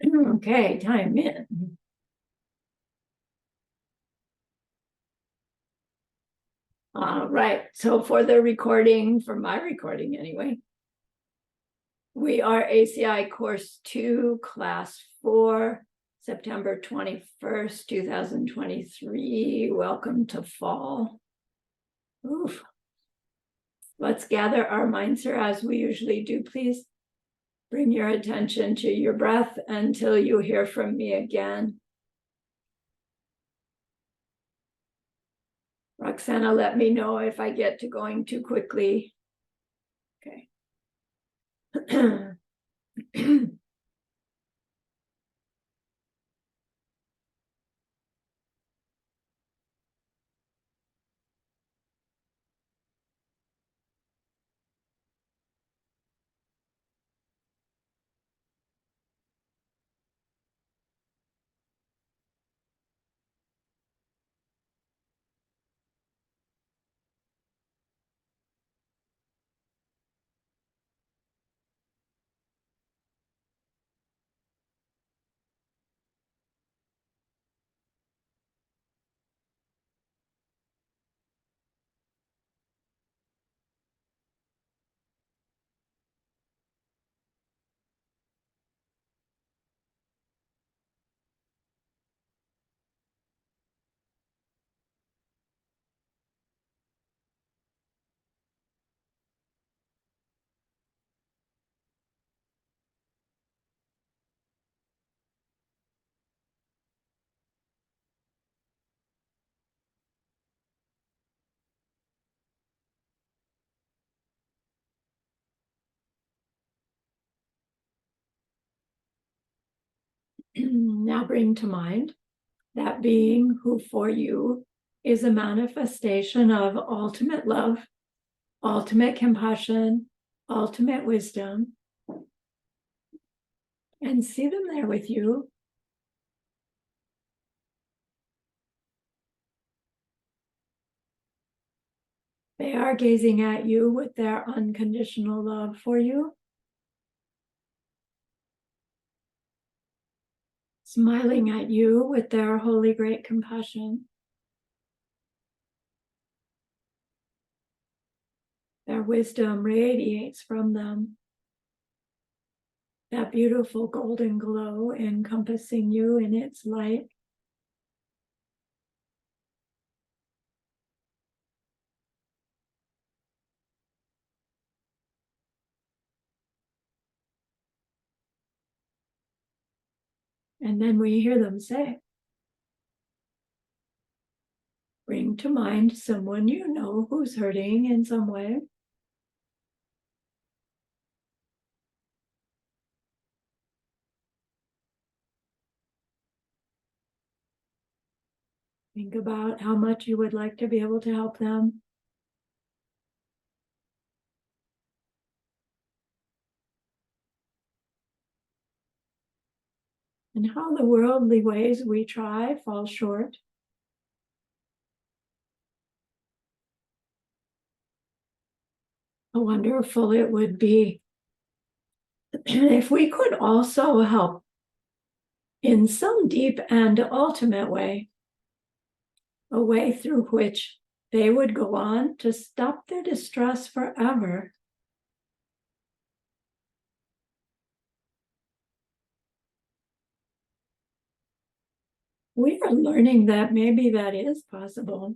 Okay, time in. All right, so for the recording, for my recording anyway, we are ACI Course 2, Class 4, September 21st, 2023. Welcome to fall. Oof. Let's gather our minds here as we usually do, please. Bring your attention to your breath until you hear from me again. Roxana, let me know if I get to going too quickly. Okay. Now bring to mind that being who for you is a manifestation of ultimate love, ultimate compassion, ultimate wisdom, and see them there with you. They are gazing at you with their unconditional love for you, smiling at you with their holy great compassion. Their wisdom radiates from them, that beautiful golden glow encompassing you in its light. And then we hear them say, bring to mind someone you know who's hurting in some way. Think about how much you would like to be able to help them. And how the worldly ways we try fall short. How wonderful it would be if we could also help in some deep and ultimate way, a way through which they would go on to stop their distress forever. We are learning that maybe that is possible.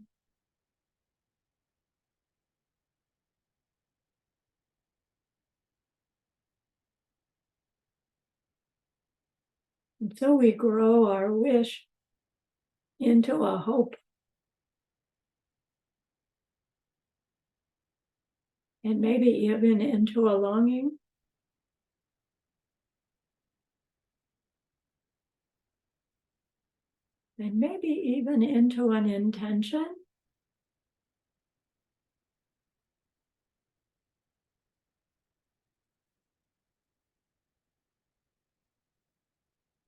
And so we grow our wish into a hope. And maybe even into a longing. And maybe even into an intention.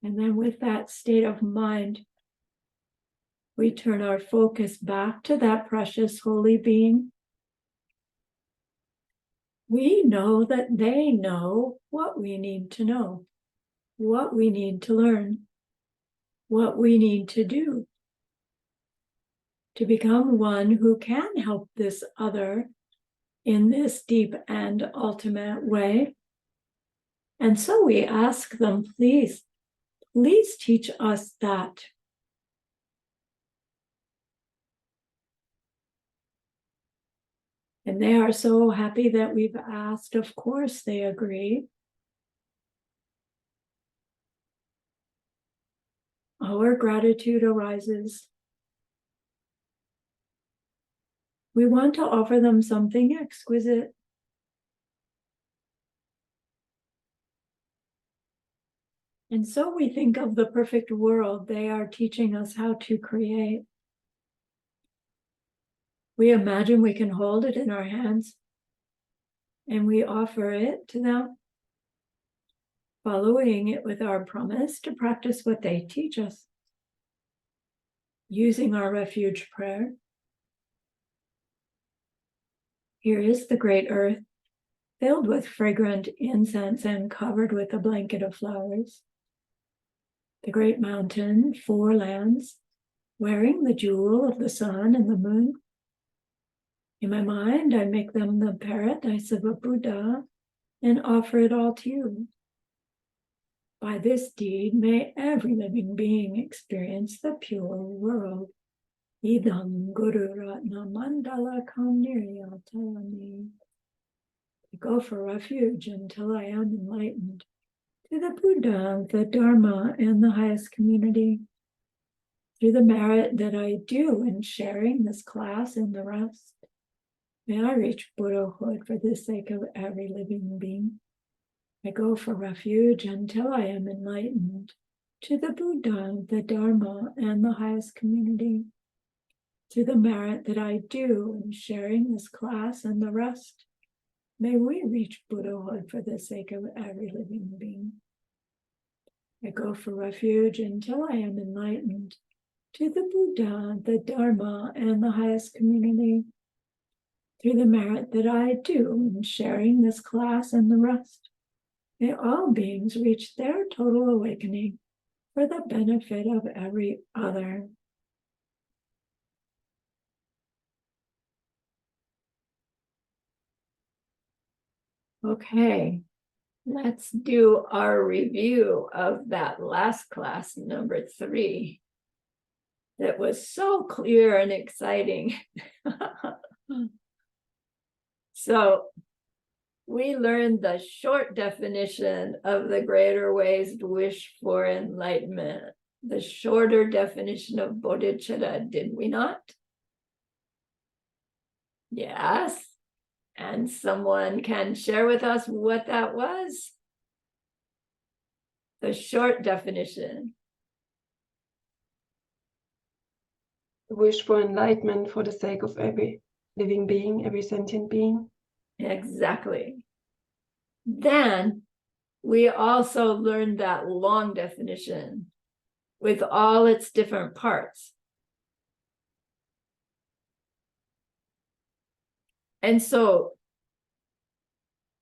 And then with that state of mind, we turn our focus back to that precious holy being. We know that they know what we need to know. what we need to learn, what we need to do to become one who can help this other in this deep and ultimate way. And so we ask them, please teach us that. And they are so happy that we've asked. Of course, they agree. Our gratitude arises. We want to offer them something exquisite. And so we think of the perfect world they are teaching us how to create. We imagine we can hold it in our hands and we offer it to them, following it with our promise to practice what they teach us, using our refuge prayer. Here is the great earth, filled with fragrant incense and covered with a blanket of flowers. The great mountain, 4 lands, wearing the jewel of the sun and the moon. In my mind, I make them the paradise of a Buddha and offer it all to you. By this deed, may every living being experience the pure world. Idam Guru Ratna Mandala Kamniryatayami. I go for refuge until I am enlightened to the Buddha, the Dharma, and the highest community. Through the merit that I do in sharing this class and the rest, may I reach Buddhahood for the sake of every living being. I go for refuge until I am enlightened to the Buddha, the Dharma, and the highest community. Through the merit that I do in sharing this class and the rest, may we reach Buddhahood for the sake of every living being. I go for refuge until I am enlightened to the Buddha, the Dharma, and the highest community. Through the merit that I do in sharing this class and the rest, may all beings reach their total awakening for the benefit of every other. Okay, let's do our review of that last class, number 3. That was so clear and exciting. So we learned the short definition of the greater ways to wish for enlightenment, the shorter definition of bodhicitta, did we not? Yes. And someone can share with us what that was? The short definition. Wish for enlightenment for the sake of every living being, every sentient being. Exactly. Then we also learned that long definition with all its different parts. And so,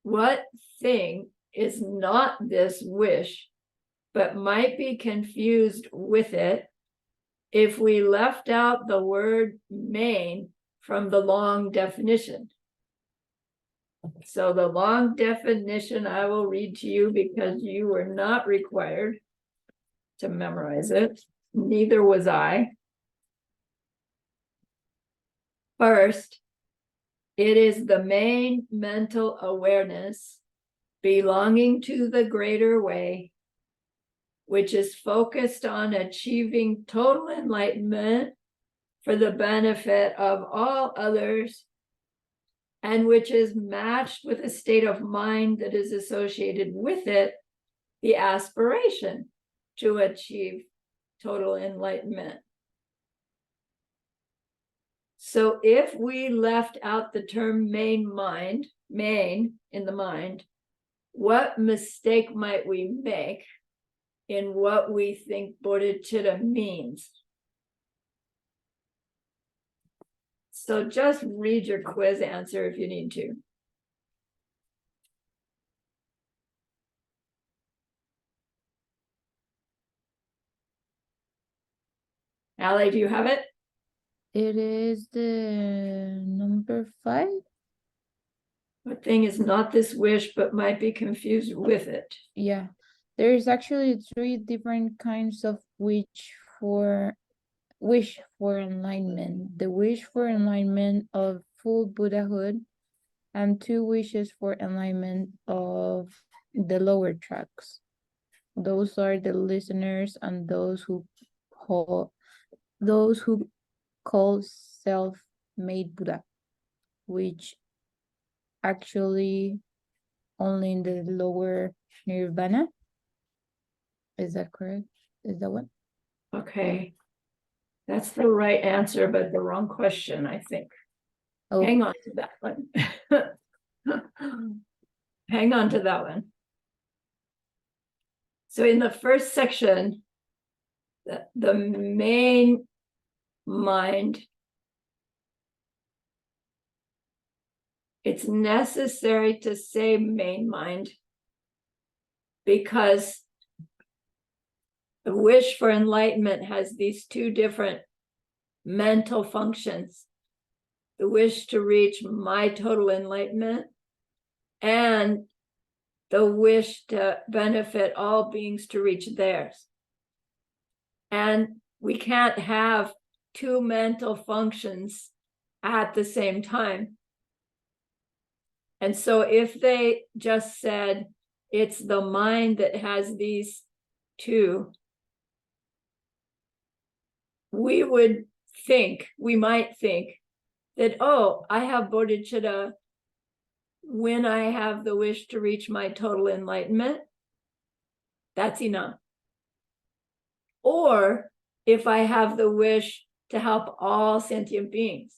what thing is not this wish, but might be confused with it if we left out the word main from the long definition? So the long definition I will read to you because you were not required to memorize it. Neither was I. First, it is the main mental awareness belonging to the greater way, which is focused on achieving total enlightenment for the benefit of all others, and which is matched with a state of mind that is associated with it, the aspiration to achieve total enlightenment. So if we left out the term main in the mind, what mistake might we make in what we think bodhicitta means? So just read your quiz answer if you need to. Allie, do you have it? It is the number 5. What thing is not this wish, but might be confused with it? Yeah, there's actually 3 different kinds of wish for enlightenment. The wish for enlightenment of full Buddhahood, and 2 wishes for enlightenment of the lower tracks. Those are the listeners and those who call self-made Buddha, which actually only in the lower nirvana. Is that correct? Is that one? Okay. That's the right answer, but the wrong question, I think. Oh, Hang on to that one. Hang on to that one. So in the first section, the main mind, it's necessary to say main mind because the wish for enlightenment has these 2 different mental functions. The wish to reach my total enlightenment and the wish to benefit all beings to reach theirs. And we can't have 2 mental functions at the same time. And so if they just said it's the mind that has these 2, we might think that, oh, I have bodhicitta when I have the wish to reach my total enlightenment. That's enough. Or if I have the wish to help all sentient beings,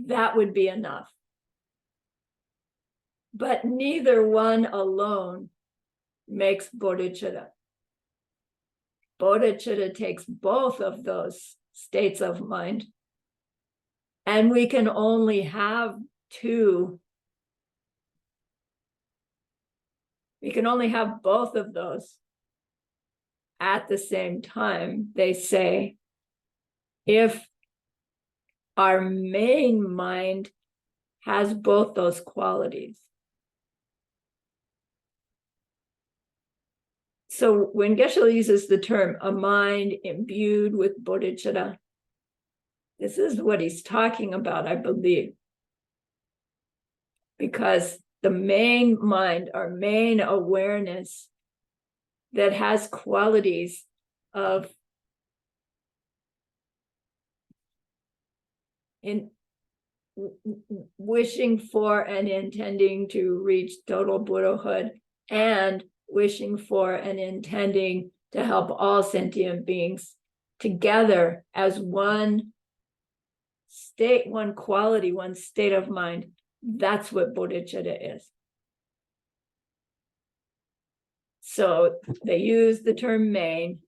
that would be enough. But neither one alone makes bodhicitta. Bodhicitta takes both of those states of mind. And we can only have 2. We can only have both of those at the same time, they say, if our main mind has both those qualities. So when Geshe uses the term a mind imbued with bodhicitta, this is what he's talking about, I believe. Because the main mind, our main awareness that has qualities of wishing for and intending to reach total Buddhahood and wishing for and intending to help all sentient beings together as one state, one quality, one state of mind. That's what bodhicitta is. So they use the term main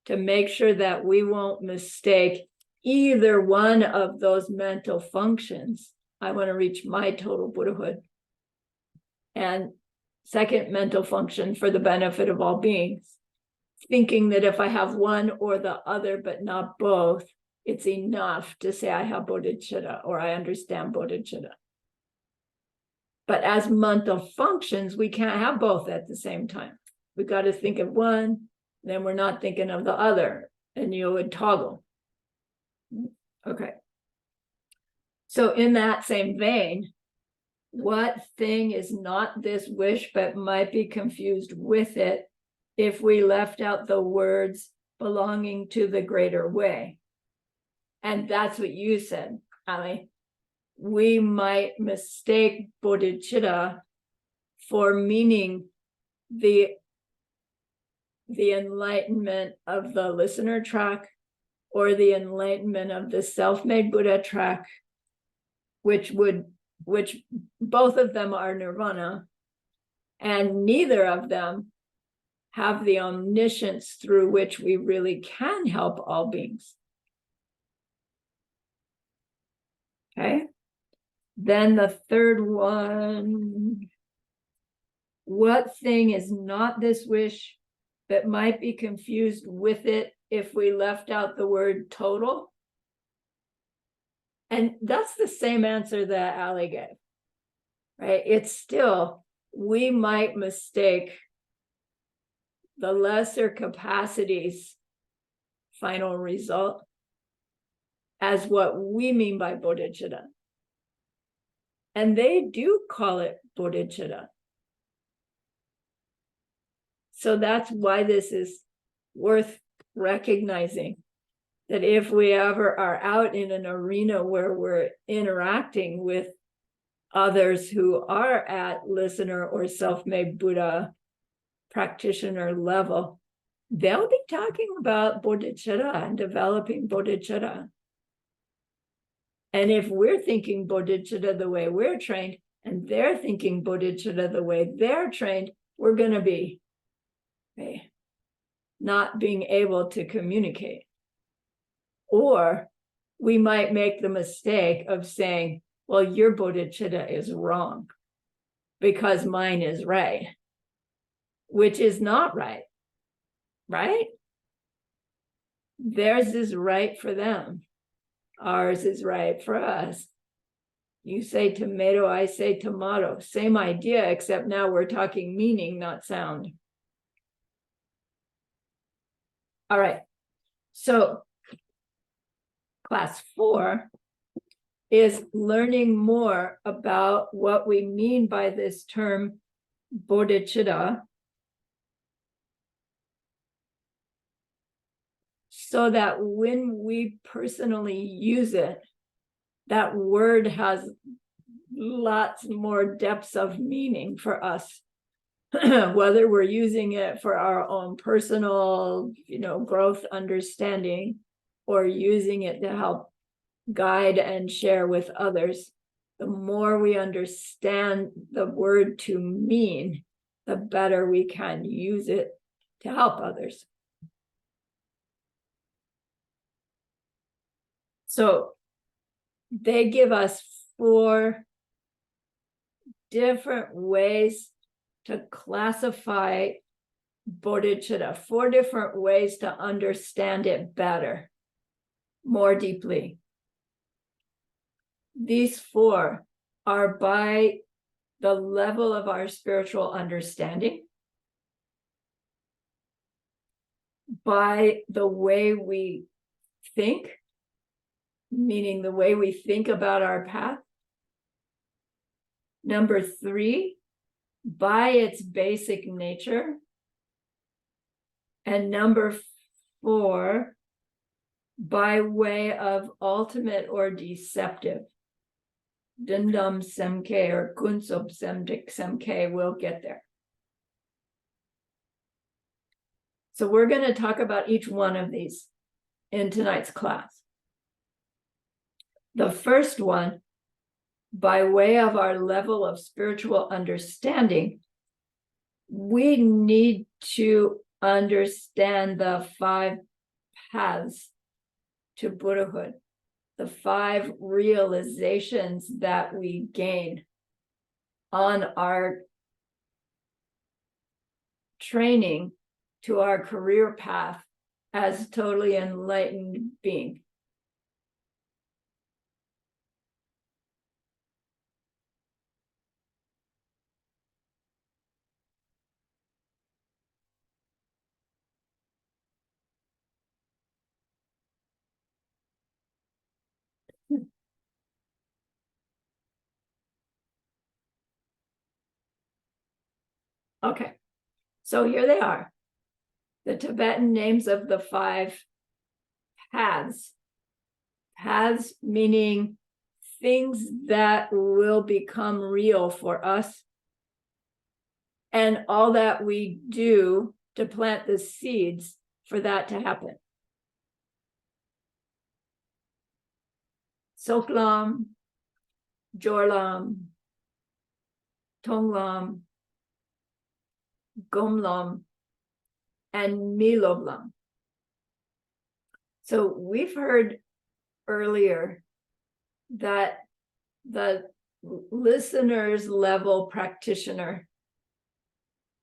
to make sure that we won't mistake either one of those mental functions. I want to reach my total Buddhahood. And second mental function for the benefit of all beings. Thinking that if I have one or the other, but not both, it's enough to say I have bodhicitta or I understand bodhicitta. But as mental functions, we can't have both at the same time. We've got to think of one, then we're not thinking of the other, and you would toggle. Okay. So in that same vein, what thing is not this wish, but might be confused with it if we left out the words belonging to the greater way? And that's what you said, Ali. We might mistake bodhicitta for meaning the enlightenment of the listener track or the enlightenment of the self-made Buddha track, which both of them are nirvana, and neither of them have the omniscience through which we really can help all beings. Okay. Then the third one, what thing is not this wish but might be confused with it if we left out the word total? And that's the same answer that Ali gave, right? It's still, we might mistake the lesser capacities final result as what we mean by bodhicitta. And they do call it bodhicitta. So that's why this is worth recognizing, that if we ever are out in an arena where we're interacting with others who are at listener or self-made Buddha practitioner level, they'll be talking about bodhicitta and developing bodhicitta. And if we're thinking bodhicitta the way we're trained, and they're thinking bodhicitta the way they're trained, we're going to be not being able to communicate. Or we might make the mistake of saying, well, your bodhicitta is wrong because mine is right, which is not right, right? Theirs is right for them. Ours is right for us. You say tomato, I say tomato. Same idea, except now we're talking meaning, not sound. All right. So class 4 is learning more about what we mean by this term bodhicitta, so that when we personally use it, that word has lots more depths of meaning for us, whether we're using it for our own personal, growth understanding, or using it to help guide and share with others. The more we understand the word to mean, the better we can use it to help others. So they give us 4 different ways to classify bodhicitta, 4 different ways to understand it better, more deeply. These 4 are by the level of our spiritual understanding, by the way we think, meaning the way we think about our path. Number 3, by its basic nature. And number 4, by way of ultimate or deceptive. Dindam Semke or Kunsob Semke, we'll get there. So we're going to talk about each one of these in tonight's class. The first one, by way of our level of spiritual understanding, we need to understand the 5 paths to Buddhahood, the 5 realizations that we gain on our training to our career path as totally enlightened being. Okay, so here they are, the Tibetan names of the 5 paths. Paths meaning things that will become real for us, and all that we do to plant the seeds for that to happen. Soklam, Jorlam, Tonglam, Gomlam, and Miloblam. So we've heard earlier that the listener's level practitioner,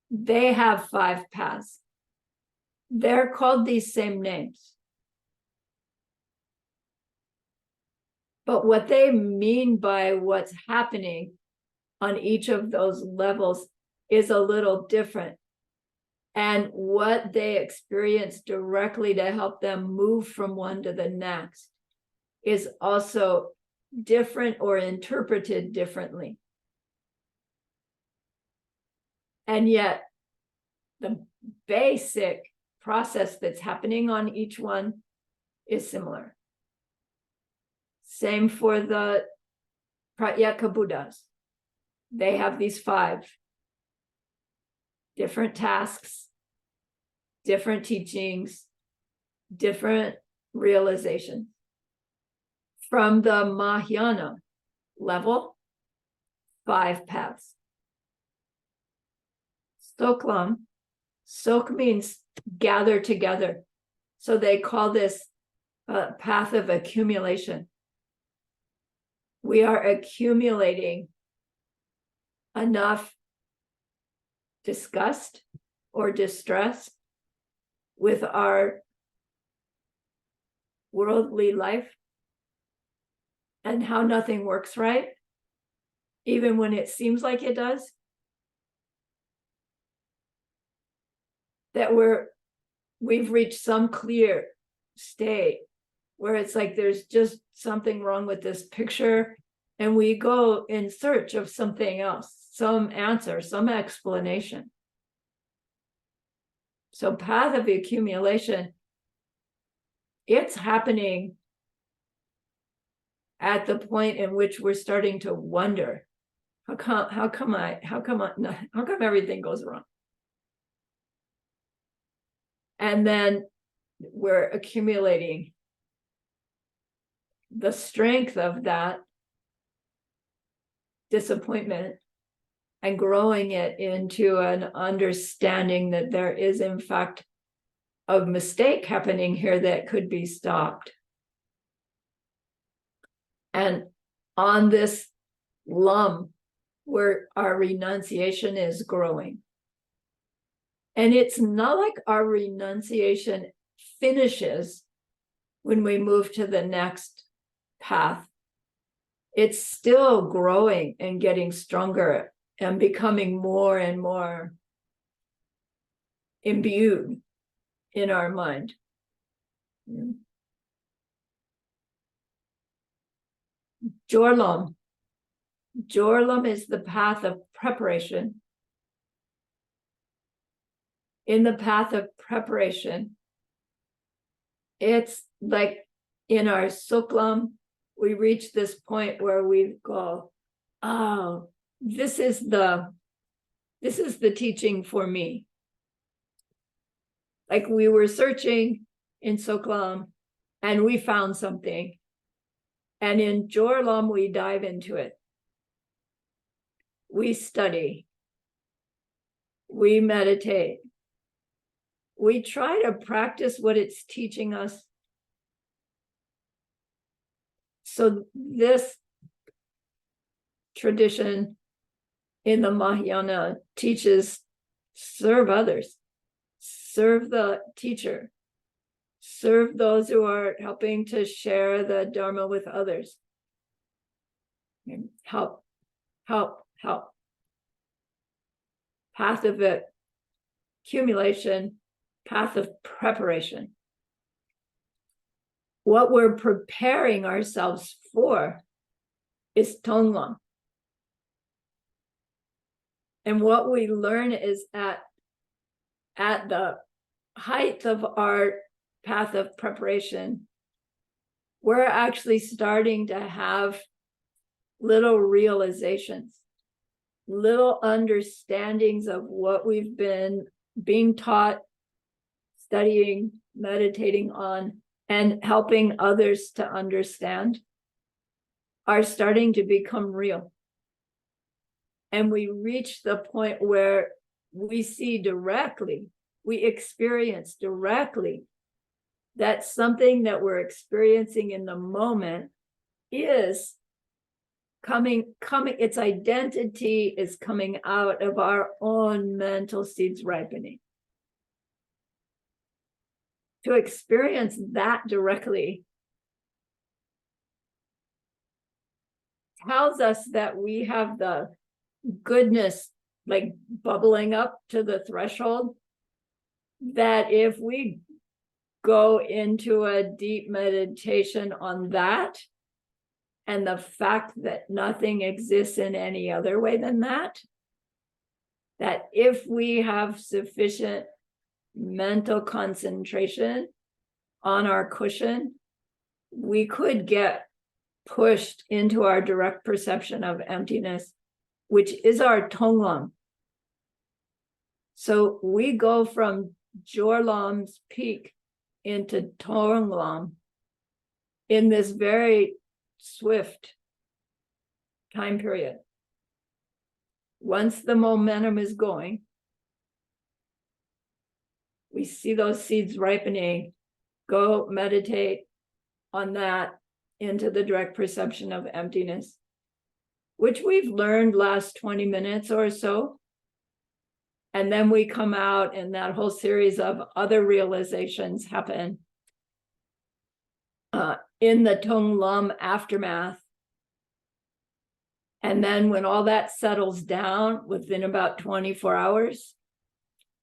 they have 5 paths. They're called these same names. But what they mean by what's happening on each of those levels is a little different. And what they experience directly to help them move from one to the next is also different or interpreted differently. And yet, the basic process that's happening on each one is similar. Same for the Pratyeka Buddhas. They have these 5 different tasks, different teachings, different realizations. From the Mahayana level, 5 paths. Soklam, sok means gather together. So they call this a path of accumulation. We are accumulating enough disgust or distress with our worldly life and how nothing works right, even when it seems like it does, that we've reached some clear state where it's like there's just something wrong with this picture, and we go in search of something else, some answer, some explanation. So path of accumulation, it's happening at the point in which we're starting to wonder, how come everything goes wrong? And then we're accumulating the strength of that disappointment and growing it into an understanding that there is, in fact, a mistake happening here that could be stopped. And on this lum where our renunciation is growing. And it's not like our renunciation finishes when we move to the next path. It's still growing and getting stronger and becoming more and more imbued in our mind. Jorlam. Jorlam is the path of preparation. In the path of preparation, it's like in our suklam, we reach this point where we go, oh, this is the teaching for me. Like we were searching in suklam and we found something. And in Jorlam, we dive into it. We study. We meditate. We try to practice what it's teaching us. So this tradition in the Mahayana teaches serve others, serve the teacher, serve those who are helping to share the Dharma with others. Help, help, help. Path of accumulation, path of preparation. What we're preparing ourselves for is Tonglam. And what we learn is at the height of our path of preparation, we're actually starting to have little realizations, little understandings of what we've been being taught, studying, meditating on, and helping others to understand are starting to become real. And we reach the point where we see directly, we experience directly that something that we're experiencing in the moment is coming, its identity is coming out of our own mental seeds ripening. to experience that directly tells us that we have the goodness like bubbling up to the threshold, that if we go into a deep meditation on that and the fact that nothing exists in any other way than that, that if we have sufficient mental concentration on our cushion, we could get pushed into our direct perception of emptiness, which is our Tonglam. So we go from Jorlam's peak into Tonglam in this very swift time period. Once the momentum is going, we see those seeds ripening, go meditate on that into the direct perception of emptiness, which we've learned last 20 minutes or so. And then we come out and that whole series of other realizations happen in the Tonglam aftermath. And then when all that settles down within about 24 hours,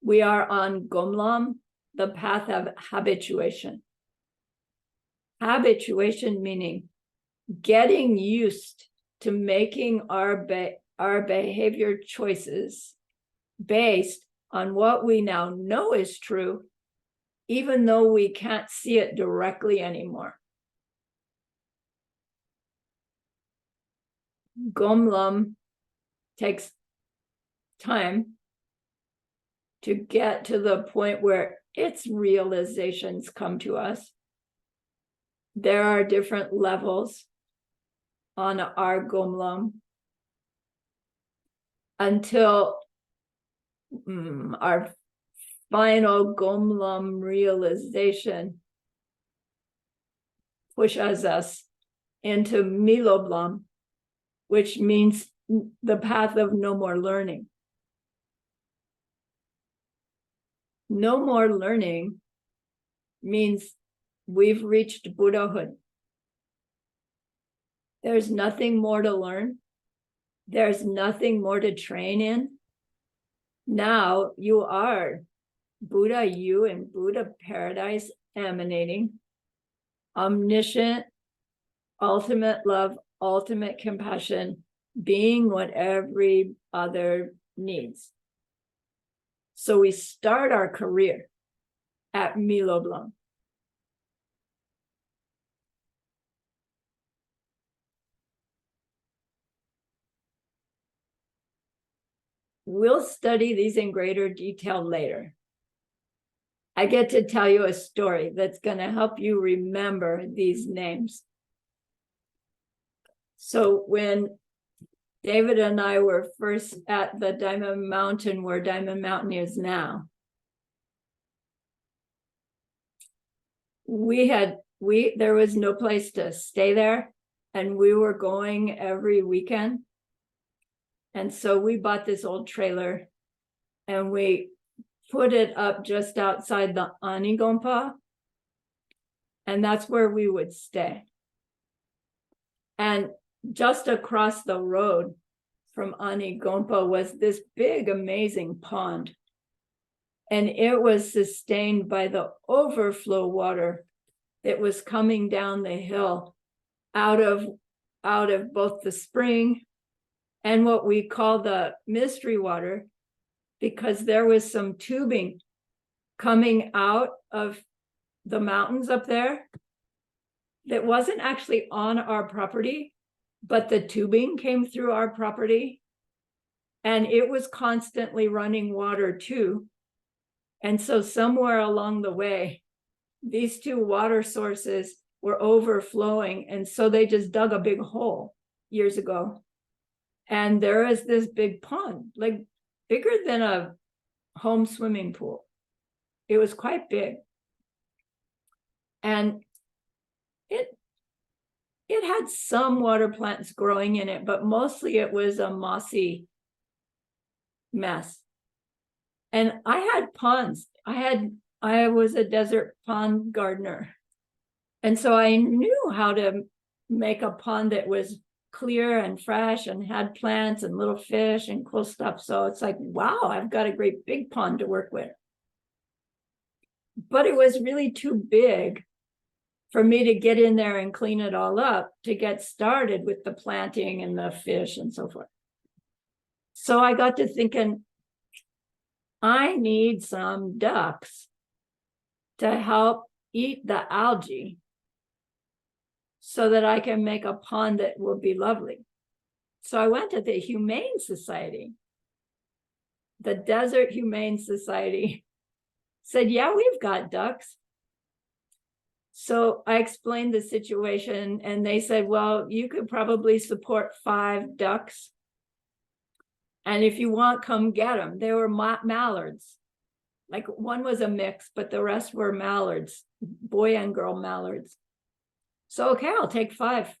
we are on Gomlam, the path of habituation. Habituation meaning getting used to making our behavior choices based on what we now know is true, even though we can't see it directly anymore. Gomlam takes time to get to the point where its realizations come to us. There are different levels on our Gomlam until our final Gomlam realization pushes us into Miloblam, which means the path of no more learning. No more learning means we've reached Buddhahood. There's nothing more to learn. There's nothing more to train in. Now you are Buddha, you in Buddha paradise emanating, omniscient, ultimate love, ultimate compassion, being what every other needs. So we start our career at Miloblam. We'll study these in greater detail later. I get to tell you a story that's going to help you remember these names. So when David and I were first at the Diamond Mountain, where Diamond Mountain is now, there was no place to stay there, and we were going every weekend. And so we bought this old trailer and we put it up just outside the Anigompa, and that's where we would stay. And just across the road from Anigompa was this big, amazing pond. And it was sustained by the overflow water that was coming down the hill out of both the spring and what we call the mystery water, because there was some tubing coming out of the mountains up there that wasn't actually on our property, but the tubing came through our property and it was constantly running water too. And so somewhere along the way, these two water sources were overflowing. And so they just dug a big hole years ago. And there is this big pond, like bigger than a home swimming pool. It was quite big. And it had some water plants growing in it, but mostly it was a mossy mess. And I had ponds. I had I was a desert pond gardener. And so I knew how to make a pond that was clear and fresh and had plants and little fish and cool stuff. So it's like, wow, I've got a great big pond to work with. But it was really too big for me to get in there and clean it all up to get started with the planting and the fish and so forth. So I got to thinking, I need some ducks to help eat the algae so that I can make a pond that will be lovely. So I went to the Humane Society. The Desert Humane Society said, yeah, we've got ducks. So I explained the situation and they said, well, you could probably support 5 ducks. And if you want, come get them. They were mallards. Like one was a mix, but the rest were mallards, boy and girl mallards. So, okay, I'll take 5.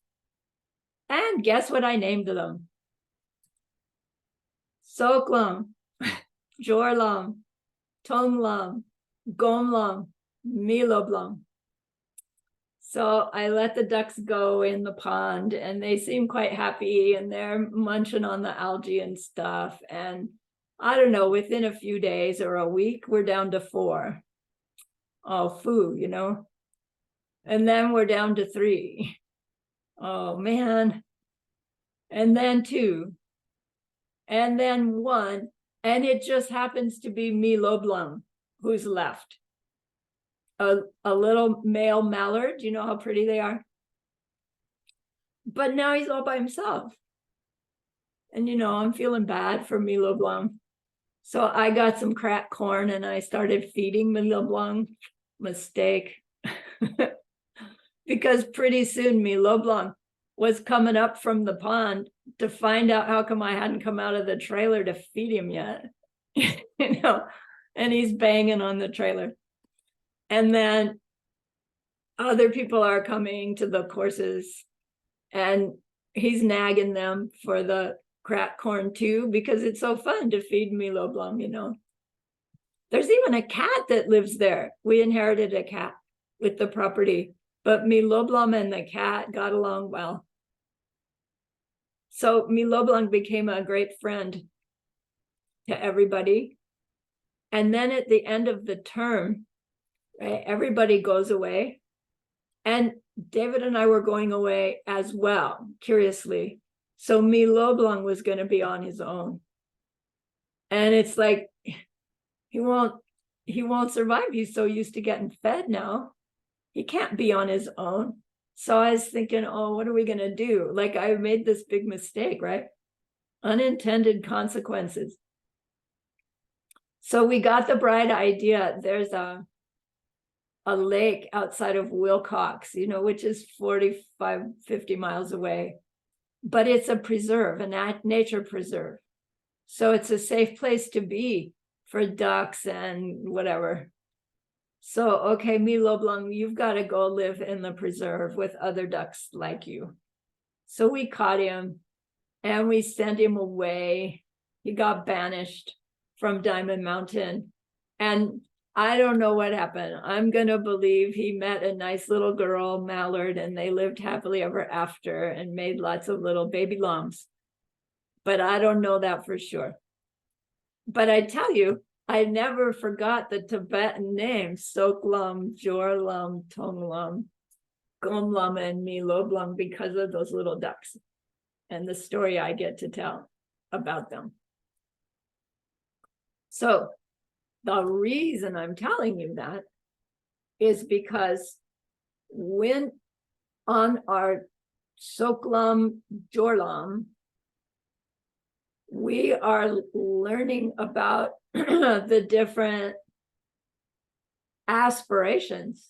And guess what I named them? Soklam, Jorlam, Tonglam, Gomlam, Miloblam. So I let the ducks go in the pond and they seem quite happy and they're munching on the algae and stuff. And I don't know, within a few days or a week, we're down to 4. Oh, food, you know. And then we're down to 3. Oh, man. And then 2. And then 1. And it just happens to be Miloblam who's left. A little male mallard, you know how pretty they are? But now he's all by himself. And, you know, I'm feeling bad for Miloblam. So I got some cracked corn and I started feeding Miloblam. Mistake. Because pretty soon Miloblam was coming up from the pond to find out how come I hadn't come out of the trailer to feed him yet. You know, and he's banging on the trailer. And then other people are coming to the courses and he's nagging them for the cracked corn too, because it's so fun to feed Miloblam, you know. There's even a cat that lives there. We inherited a cat with the property, but Miloblam and the cat got along well. So Miloblam became a great friend to everybody. And then at the end of the term, right, everybody goes away. And David and I were going away as well, curiously. So Miloblam was going to be on his own. And it's like, he won't survive. He's so used to getting fed now. He can't be on his own. So I was thinking, oh, what are we going to do? Like I made this big mistake, right? Unintended consequences. So we got the bright idea. There's a lake outside of Wilcox, you know, which is 45, 50 miles away. But it's a preserve, a nature preserve. So it's a safe place to be for ducks and whatever. So, okay, Miloblam, you've got to go live in the preserve with other ducks like you. So we caught him and we sent him away. He got banished from Diamond Mountain. And I don't know what happened. I'm going to believe he met a nice little girl, Mallard, and they lived happily ever after and made lots of little baby lambs. But I don't know that for sure. But I tell you, I never forgot the Tibetan names, Soklam, Jorlam, Tonglam, Gomlam, and Miloblam because of those little ducks and the story I get to tell about them. So the reason I'm telling you that is because when on our Soklam, Jorlam, we are learning about the different aspirations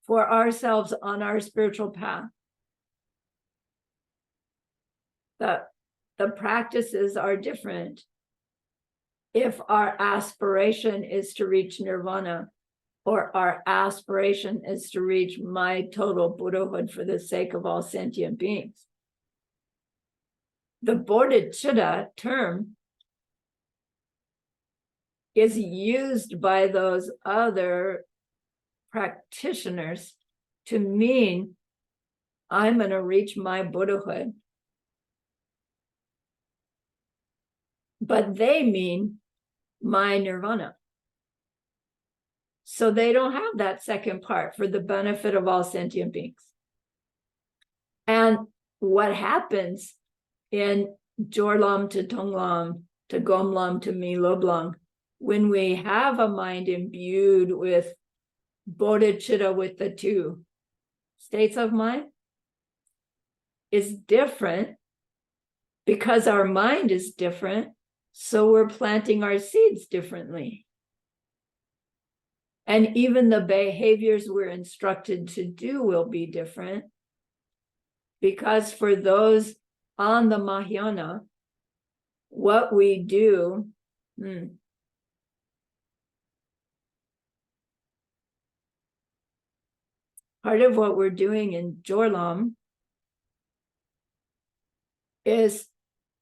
for ourselves on our spiritual path. The practices are different. If our aspiration is to reach nirvana, or our aspiration is to reach my total Buddhahood for the sake of all sentient beings. The Bodhicitta term is used by those other practitioners to mean I'm going to reach my Buddhahood. But they mean my nirvana. So they don't have that second part for the benefit of all sentient beings. And what happens in Jorlam to Tonglam to Gomlam to Miloblang, when we have a mind imbued with bodhicitta, with the two states of mind, is different because our mind is different. So we're planting our seeds differently. And even the behaviors we're instructed to do will be different. Because for those on the Mahayana, what we do, part of what we're doing in Jorlam is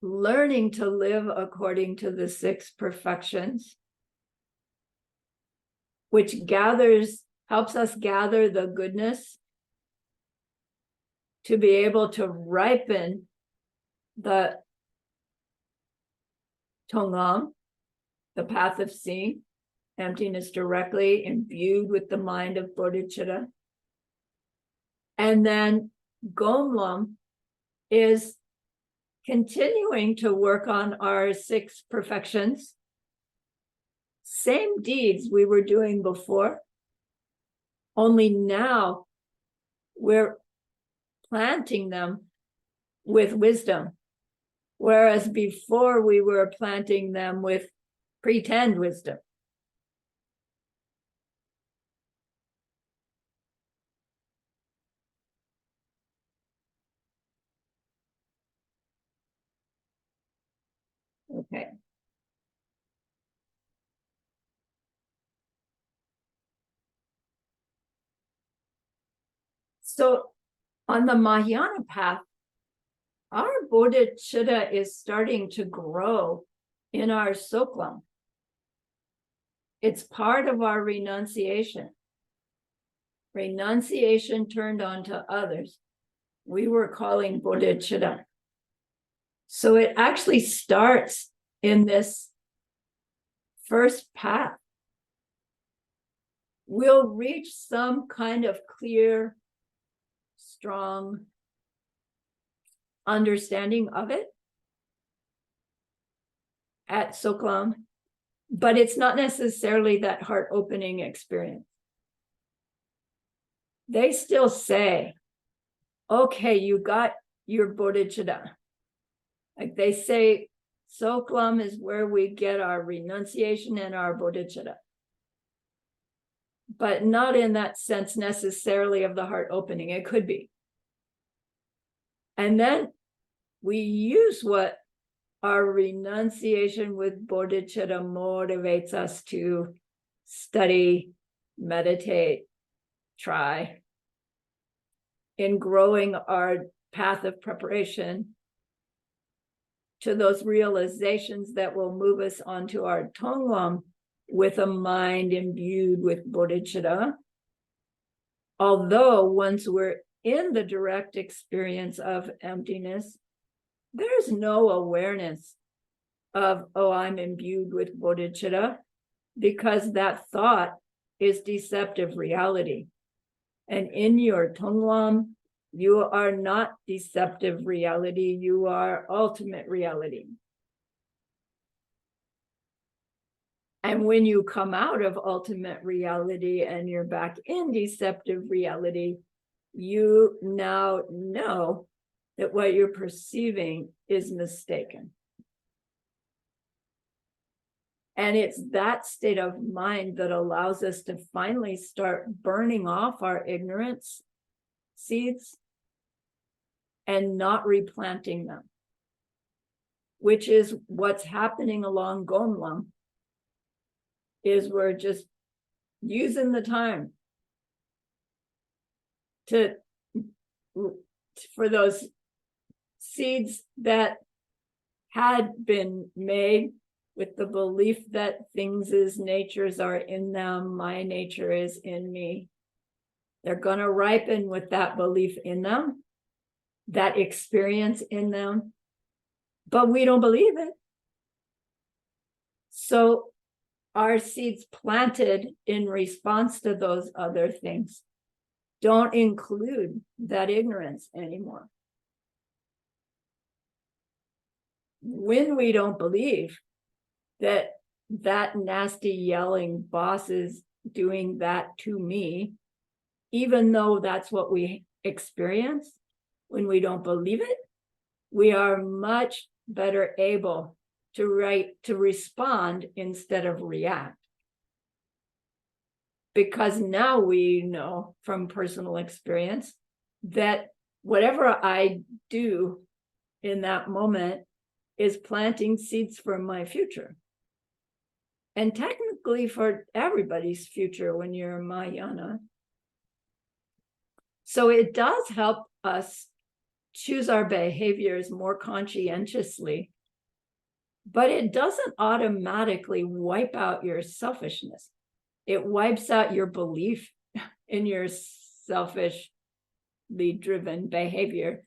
learning to live according to the 6 perfections, which helps us gather the goodness to be able to ripen the Tonglam, the path of seeing, emptiness directly imbued with the mind of bodhicitta. And then Gomlam is continuing to work on our 6 perfections, same deeds we were doing before, only now we're planting them with wisdom, whereas before we were planting them with pretend wisdom. Okay. So on the Mahayana path, our bodhicitta is starting to grow in our soklam. It's part of our renunciation. Renunciation turned on to others. We were calling bodhicitta. So it actually starts in this first path. We'll reach some kind of clear, strong understanding of it at Soklam, but it's not necessarily that heart-opening experience. They still say, okay, you got your bodhicitta. Like they say, Soklam is where we get our renunciation and our bodhicitta. But not in that sense necessarily of the heart opening. It could be. And then we use what our renunciation with bodhicitta motivates us to study, meditate, try in growing our path of preparation to those realizations that will move us onto our Tonglam with a mind imbued with bodhicitta. Although once we're in the direct experience of emptiness, there's no awareness of, oh, I'm imbued with bodhicitta, because that thought is deceptive reality. And in your Tonglam, you are not deceptive reality, you are ultimate reality. And when you come out of ultimate reality and you're back in deceptive reality, you now know that what you're perceiving is mistaken. And it's that state of mind that allows us to finally start burning off our ignorance seeds and not replanting them, which is what's happening along Gomlam, is we're just using the time for those seeds that had been made with the belief that things' natures are in them, my nature is in me. They're going to ripen with that belief in them, that experience in them, but we don't believe it. So our seeds planted in response to those other things don't include that ignorance anymore. When we don't believe that that nasty yelling boss is doing that to me, even though that's what we experience, when we don't believe it, we are much better able to respond instead of react. Because now we know from personal experience that whatever I do in that moment is planting seeds for my future. And technically for everybody's future when you're Mahayana. So it does help us choose our behaviors more conscientiously, but it doesn't automatically wipe out your selfishness. It wipes out your belief in your selfishly driven behavior.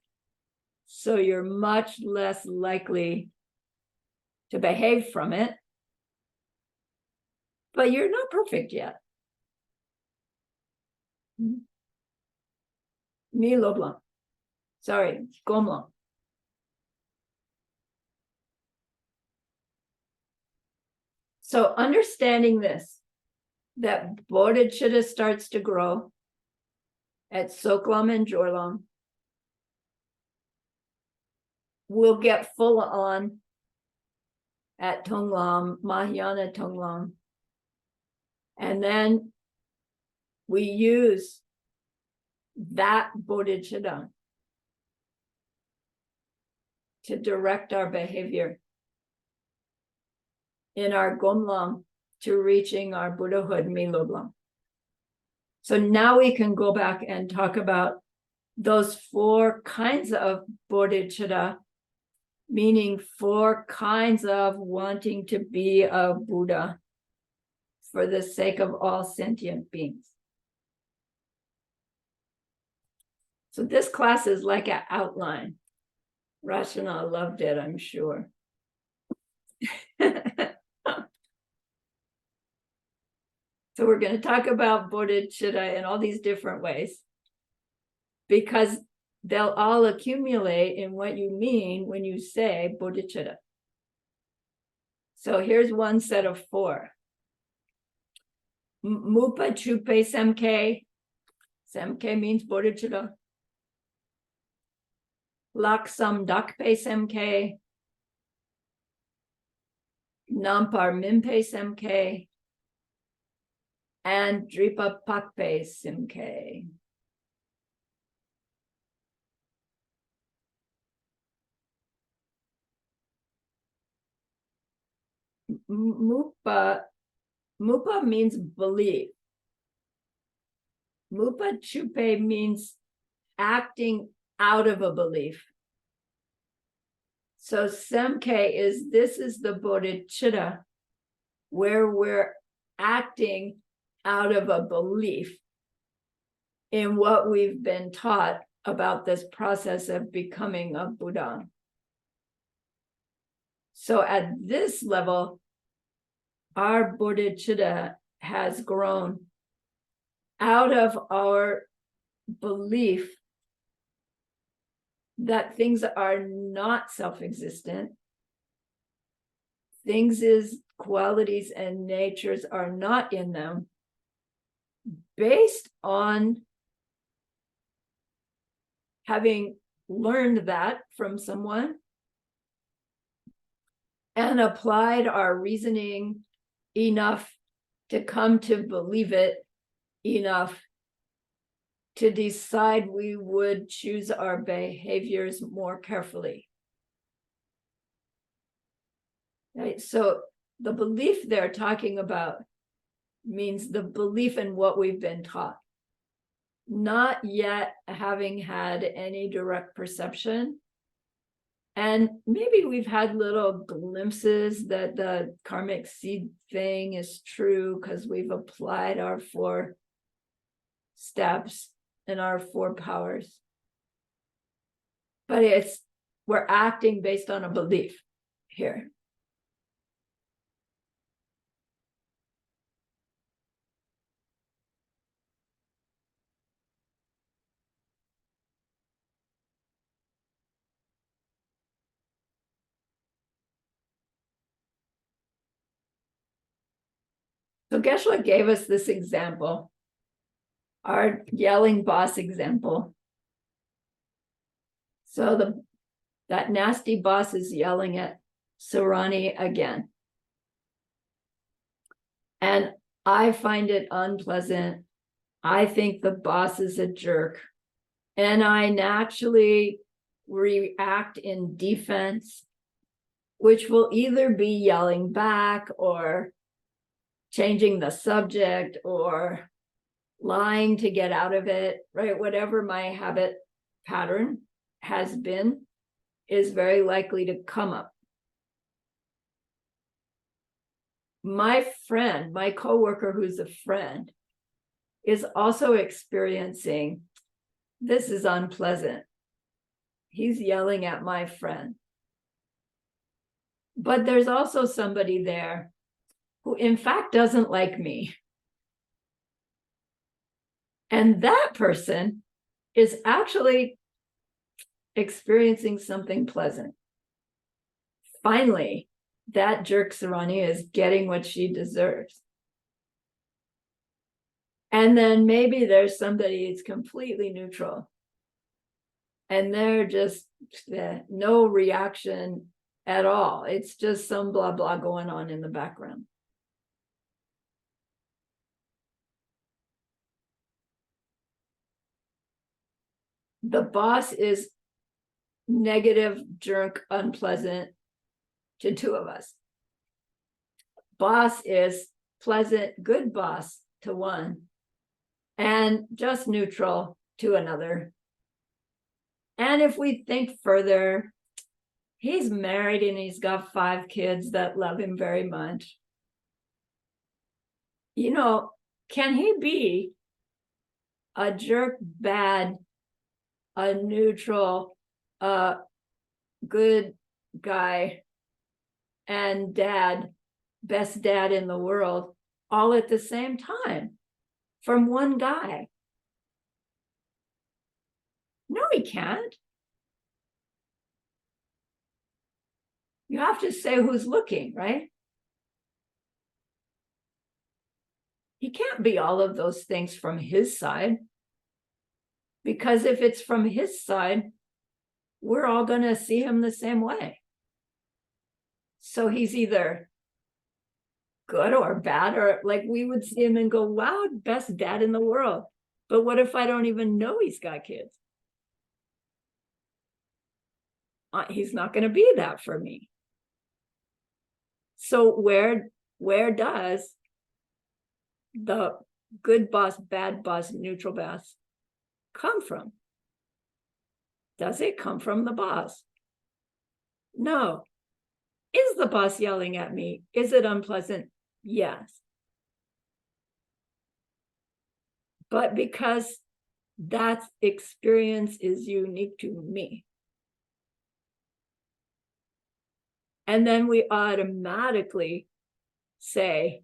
So you're much less likely to behave from it. But you're not perfect yet. Mi lo blanc. Sorry, gomlang. So understanding this, that bodhicitta starts to grow at Soklam and Jorlam, we'll get full on at Tonglam, Mahayana Tonglam. And then we use that bodhicitta to direct our behavior in our Gomlam to reaching our Buddhahood, Miloblam. So now we can go back and talk about those 4 kinds of bodhicitta, meaning 4 kinds of wanting to be a Buddha for the sake of all sentient beings. So this class is like an outline. Rachana loved it, I'm sure. So we're going to talk about bodhicitta in all these different ways, because they'll all accumulate in what you mean when you say bodhicitta. So here's one set of 4. Mupa chupe semke. Semke means bodhicitta. Laksam dakpe semke. Nampar mimpe semke. And dripa pakpe semke. Mupa means believe. Mupa chupe means acting out of a belief. So semke this is the bodhicitta where we're acting out of a belief in what we've been taught about this process of becoming a Buddha. So at this level, our bodhicitta has grown out of our belief that things are not self-existent. Things' qualities and natures are not in them, based on having learned that from someone and applied our reasoning enough to come to believe it enough to decide we would choose our behaviors more carefully. Right? So the belief they're talking about means the belief in what we've been taught, not yet having had any direct perception And maybe we've had little glimpses that the karmic seed thing is true because we've applied our 4 steps and our 4 powers. But we're acting based on a belief here. So Geshe gave us this example, our yelling boss example. So that nasty boss is yelling at Sarahni again. And I find it unpleasant. I think the boss is a jerk. And I naturally react in defense, which will either be yelling back or changing the subject or lying to get out of it, right? Whatever my habit pattern has been is very likely to come up. My friend, my coworker who's a friend, is also experiencing, this is unpleasant. He's yelling at my friend. But there's also somebody there who in fact doesn't like me. And that person is actually experiencing something pleasant. Finally, that jerk Sarahni is getting what she deserves. And then maybe there's somebody who's completely neutral. And they're just no reaction at all. It's just some blah, blah going on in the background. The boss is negative, jerk, unpleasant to 2 of us. Boss is pleasant, good boss to 1, and just neutral to another. And if we think further, he's married and he's got 5 kids that love him very much. You know, can he be a jerk, bad, a neutral, a good guy, and dad, best dad in the world, all at the same time from one guy? No, he can't. You have to say who's looking, right? He can't be all of those things from his side. Because if it's from his side, we're all going to see him the same way. So he's either good or bad, or like we would see him and go, wow, best dad in the world. But what if I don't even know he's got kids? He's not going to be that for me. So where does the good boss, bad boss, neutral boss come from? Does it come from the boss? No. Is the boss yelling at me? Is it unpleasant? Yes. But because that experience is unique to me. And then we automatically say,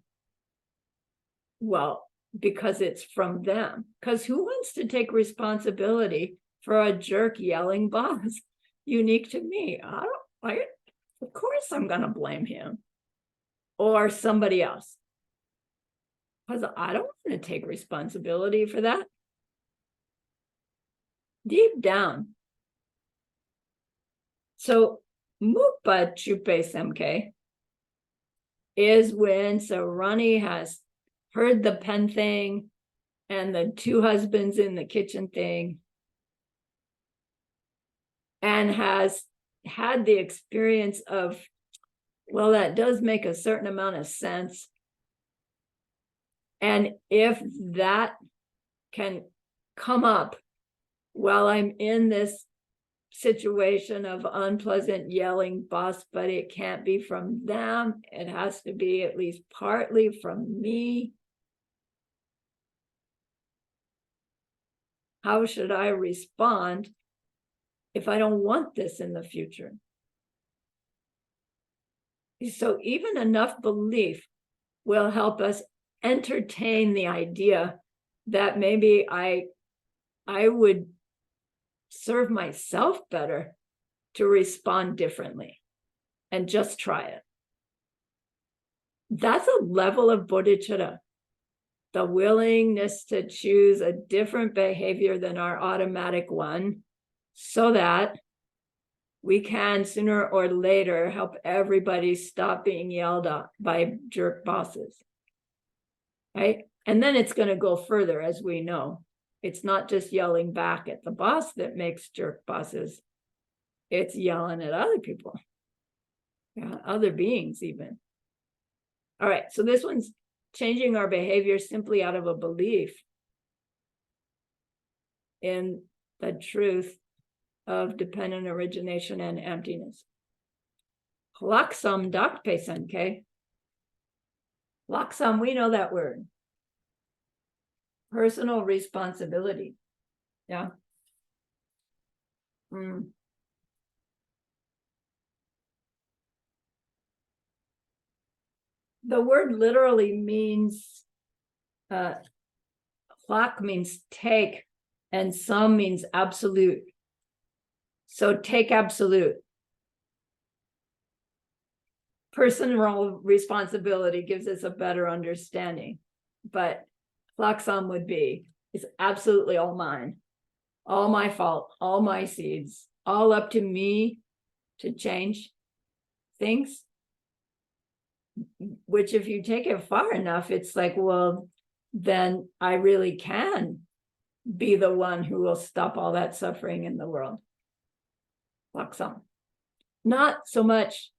well, because it's from them. Because who wants to take responsibility for a jerk yelling boss unique to me? Of course I'm going to blame him or somebody else. Because I don't want to take responsibility for that. Deep down. So Mukpa Chupe Semke is when Sarahni has heard the pen thing and the 2 husbands in the kitchen thing and has had the experience of, well, that does make a certain amount of sense. And if that can come up while I'm in this situation of unpleasant yelling boss, but it can't be from them. It has to be at least partly from me. How should I respond if I don't want this in the future? So even enough belief will help us entertain the idea that maybe I would serve myself better to respond differently and just try it. That's a level of bodhicitta, the willingness to choose a different behavior than our automatic one, so that we can sooner or later help everybody stop being yelled at by jerk bosses, right? And then it's going to go further, as we know. It's not just yelling back at the boss that makes jerk bosses. It's yelling at other people, other beings even. All right, so this one's changing our behavior simply out of a belief in the truth of dependent origination and emptiness. Laksam dakpe sanke. Laksam, we know that word. Personal responsibility. Yeah. The word literally means, lak means take, and sam means absolute. So take absolute. Personal responsibility gives us a better understanding, but laksam would be, it's absolutely all mine, all my fault, all my seeds, all up to me to change things. Which if you take it far enough, it's like, well, then I really can be the one who will stop all that suffering in the world. Laksam. Not so much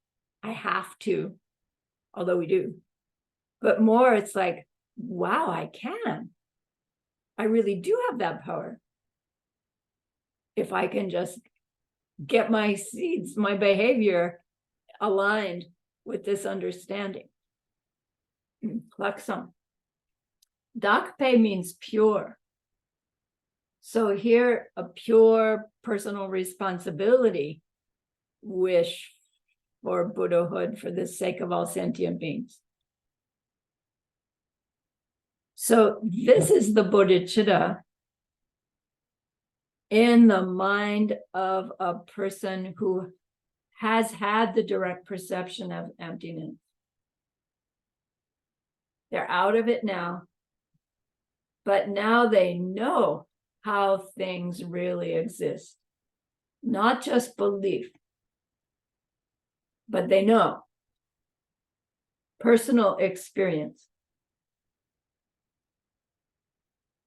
I have to, although we do, but more it's like, wow, I can. I really do have that power. If I can just get my seeds, my behavior aligned with this understanding. Laksam. Dakpe means pure. So here, a pure personal responsibility wish for Buddhahood for the sake of all sentient beings. So this is the bodhicitta in the mind of a person who has had the direct perception of emptiness. They're out of it now, but now they know how things really exist. Not just belief, but they know. Personal experience.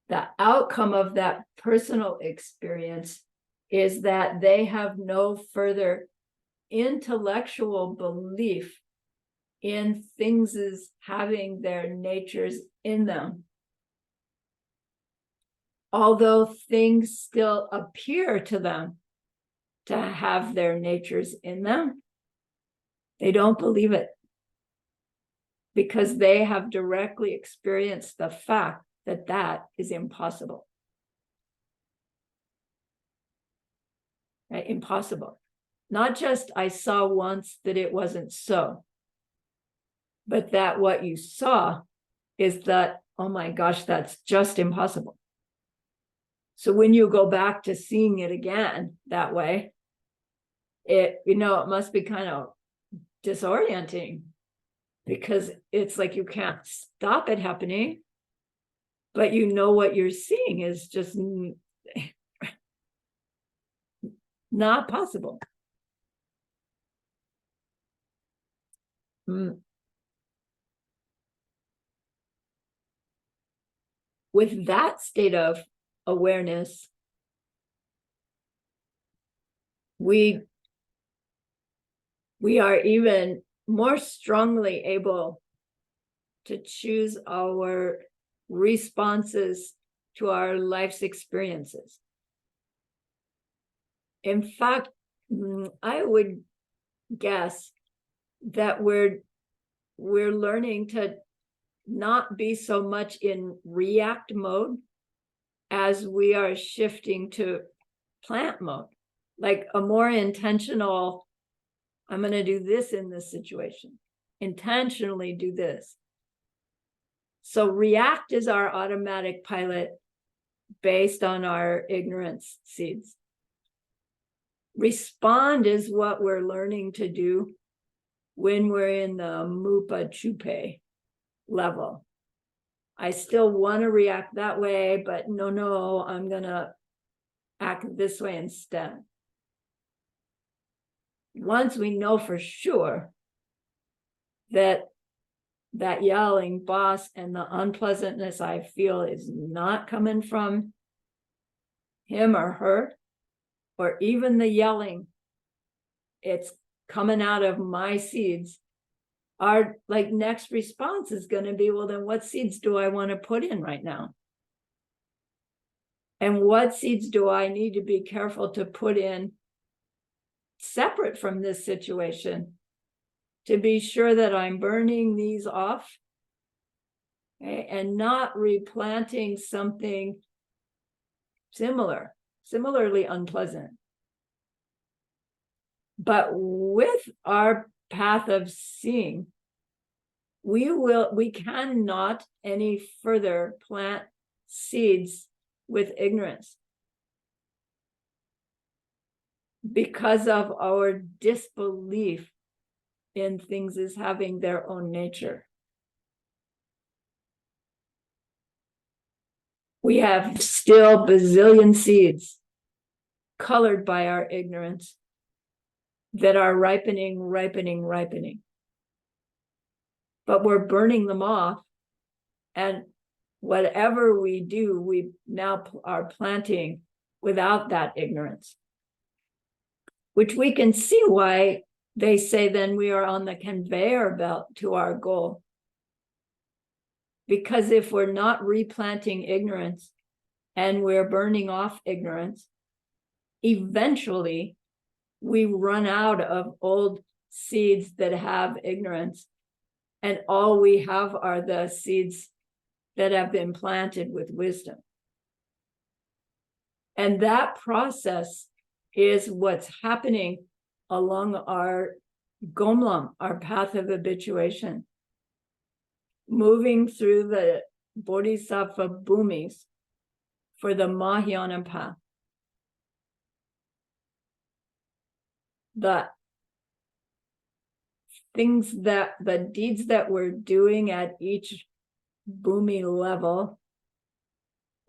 The outcome of that personal experience is that they have no further intellectual belief in things as having their natures in them. Although things still appear to them to have their natures in them, they don't believe it because they have directly experienced the fact that that is impossible. Right? Impossible. Not just I saw once that it wasn't so, but that what you saw is that, oh my gosh, that's just impossible. So when you go back to seeing it again that way, it must be kind of disorienting because it's like you can't stop it happening, but what you're seeing is just not possible. With that state of awareness, we are even more strongly able to choose our responses to our life's experiences. In fact, I would guess that we're learning to not be so much in react mode as we are shifting to plant mode, like a more intentional, I'm going to do this in this situation, intentionally do this. So react is our automatic pilot based on our ignorance seeds. Respond is what we're learning to do when we're in the Mupa Chupe level. I still want to react that way, but no, I'm going to act this way instead. Once we know for sure that yelling boss and the unpleasantness I feel is not coming from him or her, or even the yelling, it's coming out of my seeds, our like next response is going to be, well, then what seeds do I want to put in right now? And what seeds do I need to be careful to put in separate from this situation to be sure that I'm burning these off, okay, and not replanting something similarly unpleasant. But with our path of seeing, we cannot any further plant seeds with ignorance because of our disbelief in things as having their own nature. We have still bazillion seeds colored by our ignorance that are ripening. But we're burning them off, and whatever we do, we now are planting without that ignorance, which we can see why they say then we are on the conveyor belt to our goal. Because if we're not replanting ignorance and we're burning off ignorance, eventually we run out of old seeds that have ignorance, and all we have are the seeds that have been planted with wisdom. And that process is what's happening along our Gomlam, our path of habituation, moving through the Bodhisattva bhumis for the Mahayana path. The deeds that we're doing at each bhumi level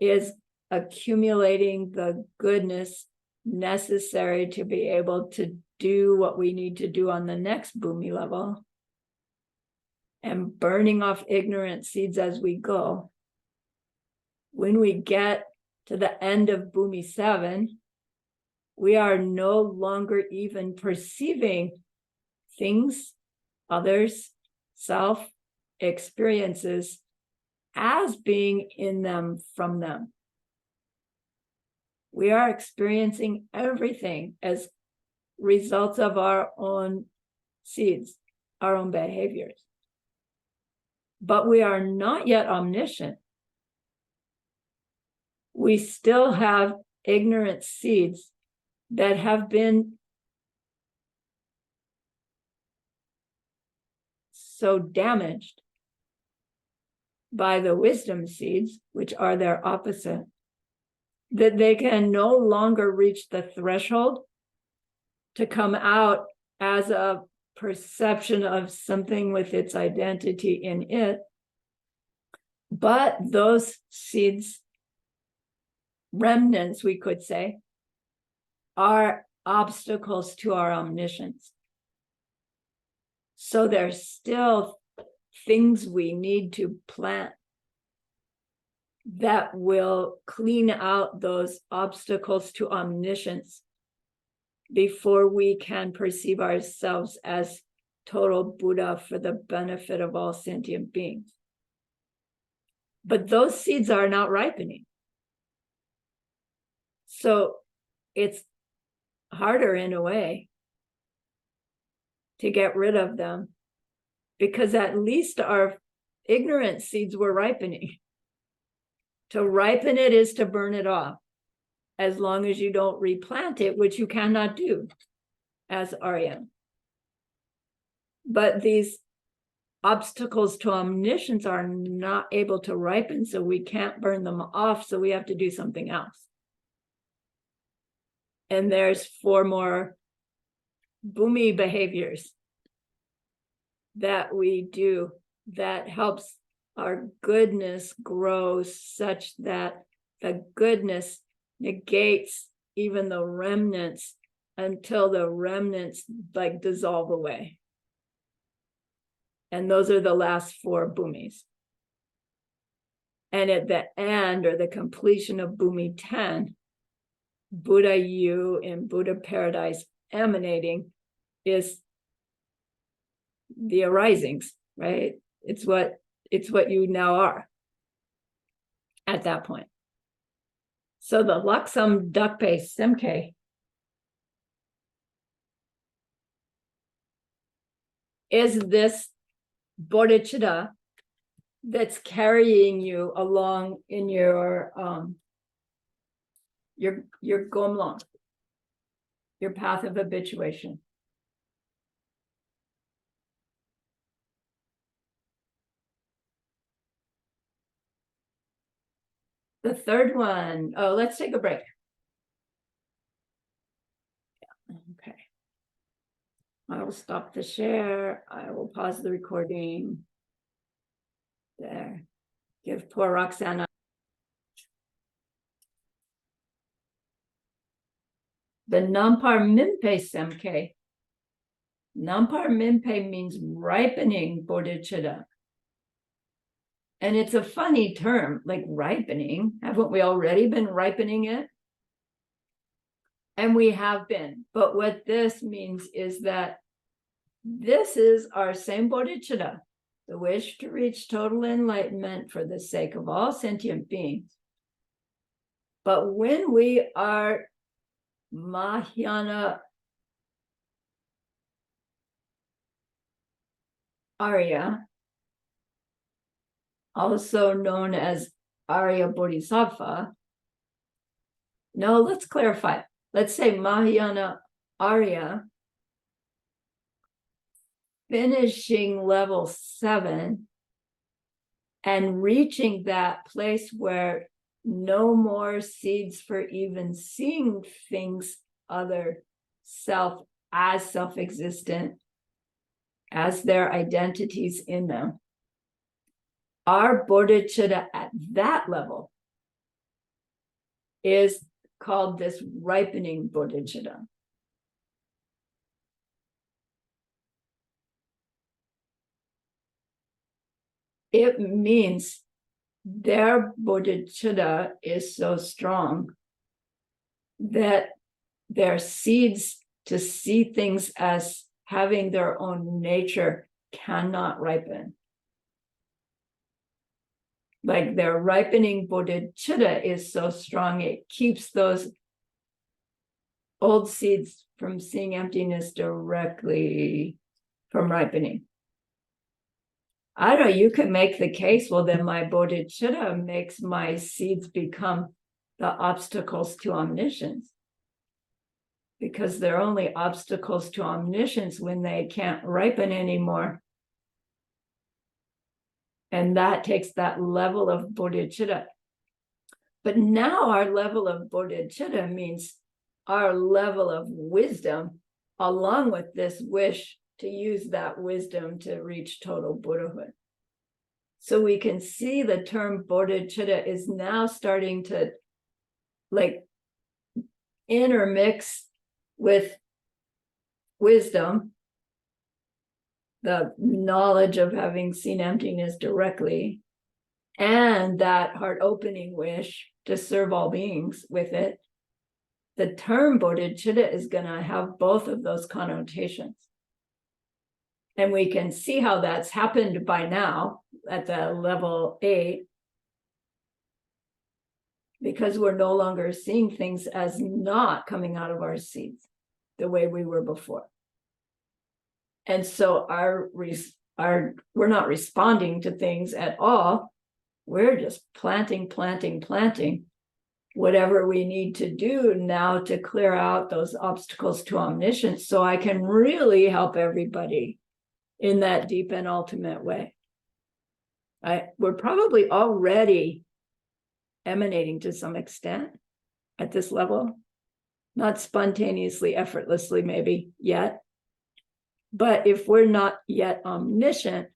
is accumulating the goodness necessary to be able to do what we need to do on the next bhumi level, and burning off ignorant seeds as we go. When we get to the end of bhumi 7, we are no longer even perceiving things, others, self, experiences as being in them, from them. We are experiencing everything as results of our own seeds, our own behaviors. But we are not yet omniscient. We still have ignorant seeds that have been so damaged by the wisdom seeds, which are their opposite, that they can no longer reach the threshold to come out as a perception of something with its identity in it. But those seeds, remnants, we could say, are obstacles to our omniscience. So there's still things we need to plant that will clean out those obstacles to omniscience before we can perceive ourselves as total Buddha for the benefit of all sentient beings. But those seeds are not ripening. So it's harder in a way to get rid of them, because at least our ignorant seeds were ripening. To ripen it is to burn it off, as long as you don't replant it, which you cannot do as Arya. But these obstacles to omniscience are not able to ripen, so we can't burn them off, so we have to do something else. And there's 4 more bhumi behaviors that we do that helps our goodness grow, such that the goodness negates even the remnants until the remnants like dissolve away. And those are the last 4 bhumis. And at the end, or the completion of bhumi 10, Buddha you in Buddha paradise emanating is the arisings, right? It's what you now are at that point. So the Laksam Dakpe Semke is this bodhicitta that's carrying you along in your gomlong, your path of habituation. The third one, oh, let's take a break. Yeah, okay. I will stop the share. I will pause the recording. There. Give poor Roxana. The Nampar Mimpe Semke. Nampar Mimpe means ripening bodhicitta. And it's a funny term, like ripening. Haven't we already been ripening it? And we have been. But what this means is that this is our same bodhicitta, the wish to reach total enlightenment for the sake of all sentient beings. But when we are Mahayana Arya, also known as Arya Bodhisattva. No, let's clarify. Let's say Mahayana Arya, finishing level 7 and reaching that place where no more seeds for even seeing things other self as self-existent, as their identities in them. Our bodhicitta at that level is called this ripening bodhicitta. It means their bodhicitta is so strong that their seeds to see things as having their own nature cannot ripen. Like their ripening bodhicitta is so strong, it keeps those old seeds from seeing emptiness directly from ripening. I don't know, you could make the case, well, then my bodhicitta makes my seeds become the obstacles to omniscience. Because they're only obstacles to omniscience when they can't ripen anymore. And that takes that level of bodhicitta. But now our level of bodhicitta means our level of wisdom, along with this wish to use that wisdom to reach total Buddhahood. So we can see the term bodhicitta is now starting to like intermix with wisdom, the knowledge of having seen emptiness directly, and that heart opening wish to serve all beings with it. The term bodhicitta is going to have both of those connotations. And we can see how that's happened by now at the level 8, because we're no longer seeing things as not coming out of our seeds. the way we were before. And so we're not responding to things at all. We're just planting whatever we need to do now to clear out those obstacles to omniscience, so I can really help everybody in that deep and ultimate way. We're probably already emanating to some extent at this level, not spontaneously, effortlessly, maybe yet. But if we're not yet omniscient,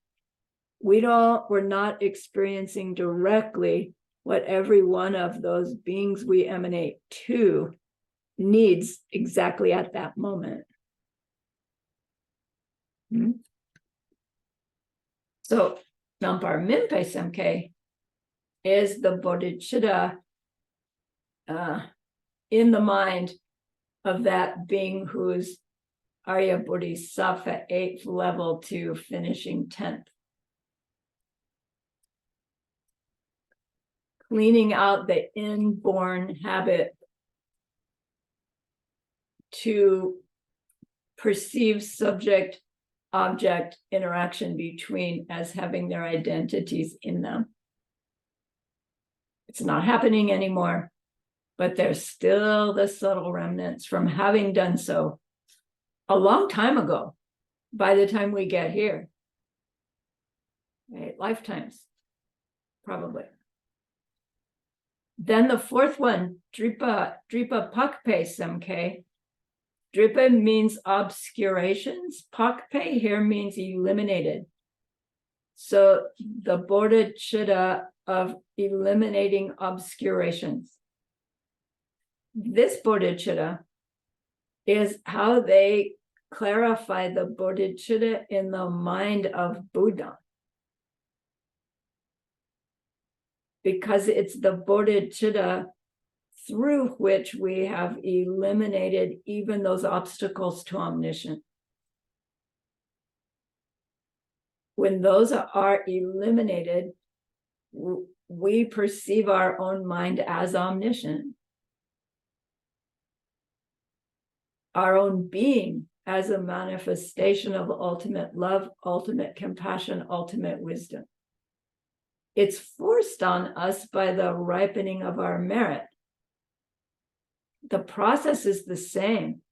we're not experiencing directly what every one of those beings we emanate to needs exactly at that moment. So Nampar Minpe Semke is the bodhicitta in the mind of that being who's Arya Bodhisattva 8th level to finishing 10th. Cleaning out the inborn habit to perceive subject-object interaction between as having their identities in them. It's not happening anymore, but there's still the subtle remnants from having done so a long time ago, by the time we get here. Right? Lifetimes, probably. Then the fourth one, Dripa Pakpe Semke. Dripa means obscurations. Pakpe here means eliminated. So the bodhicitta of eliminating obscurations. This bodhicitta is how they clarify the bodhicitta in the mind of Buddha. Because it's the bodhicitta through which we have eliminated even those obstacles to omniscience. When those are eliminated, we perceive our own mind as omniscient. Our own being as a manifestation of ultimate love, ultimate compassion, ultimate wisdom. It's forced on us by the ripening of our merit. The process is the same.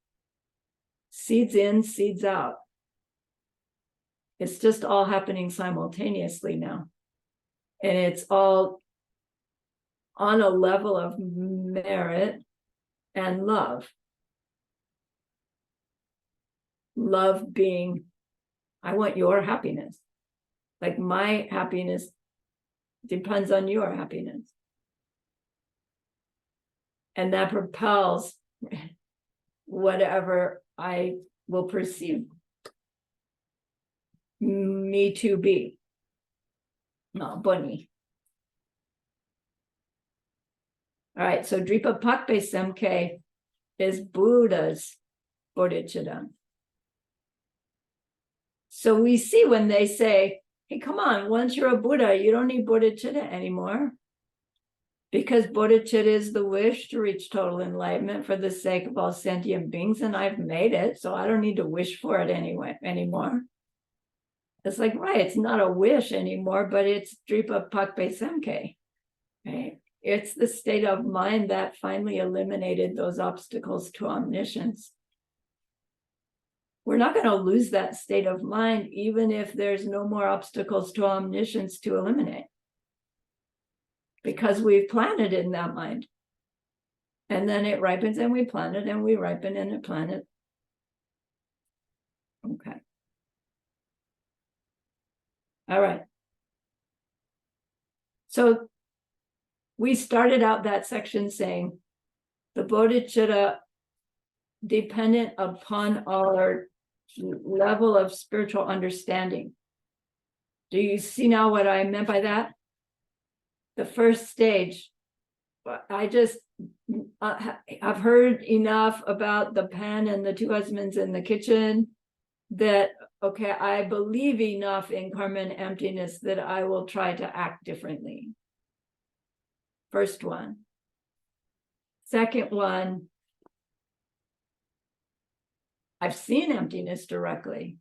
Seeds in, seeds out. It's just all happening simultaneously now. And it's all on a level of merit and love. Love being, I want your happiness. Like my happiness depends on your happiness. And that propels whatever I will perceive me to be. No, bunny. All right, so Dripa Pakpe Semke is Buddha's bodhicitta. So we see when they say, hey, come on, once you're a Buddha, you don't need bodhicitta anymore. Because bodhicitta is the wish to reach total enlightenment for the sake of all sentient beings, and I've made it, so I don't need to wish for it anymore. It's like, right, it's not a wish anymore, but it's Dripa Pakpe Semke. Right? It's the state of mind that finally eliminated those obstacles to omniscience. We're not going to lose that state of mind, even if there's no more obstacles to omniscience to eliminate. Because we've planted in that mind. And then it ripens and we plant it and we ripen and it plant it. Okay. All right. So we started out that section saying the bodhicitta dependent upon our level of spiritual understanding. Do you see now what I meant by that? The first stage, I've heard enough about the pen and the two husbands in the kitchen that, okay, I believe enough in karma and emptiness that I will try to act differently. First one. Second one, I've seen emptiness directly.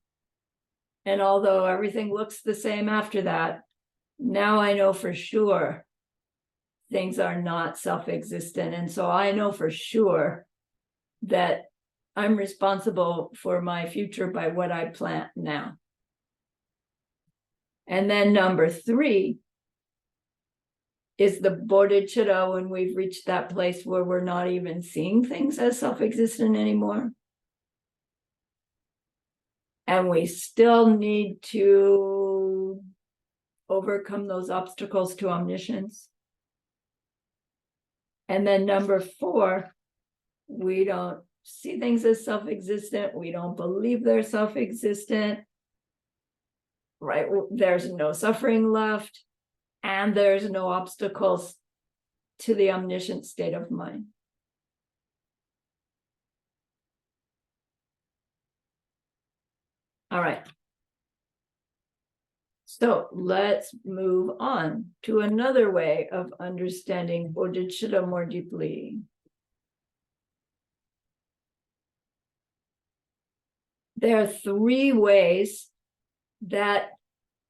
And although everything looks the same after that, now I know for sure things are not self-existent. And so I know for sure that I'm responsible for my future by what I plant now. And then number 3 is the bodhicitta, when we've reached that place where we're not even seeing things as self-existent anymore. And we still need to overcome those obstacles to omniscience. And then number 4, we don't see things as self-existent. We don't believe they're self-existent, right? There's no suffering left, and there's no obstacles to the omniscient state of mind. All right. So let's move on to another way of understanding bodhicitta more deeply. There are 3 ways that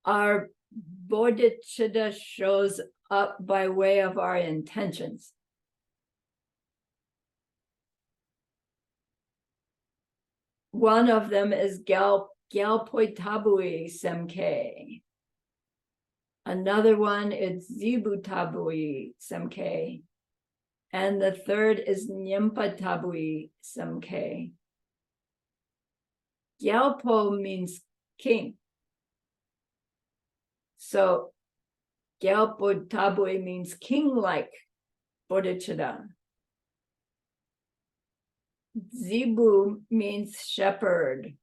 our bodhicitta shows up by way of our intentions. One of them is Gyalpoitabui Semke. Another one is Zibutabui Semke. And the third is Nyempatabui Semke. Gyalpo means king. So Gyalpoitabui means king-like bodhicitta. Zibu means shepherd.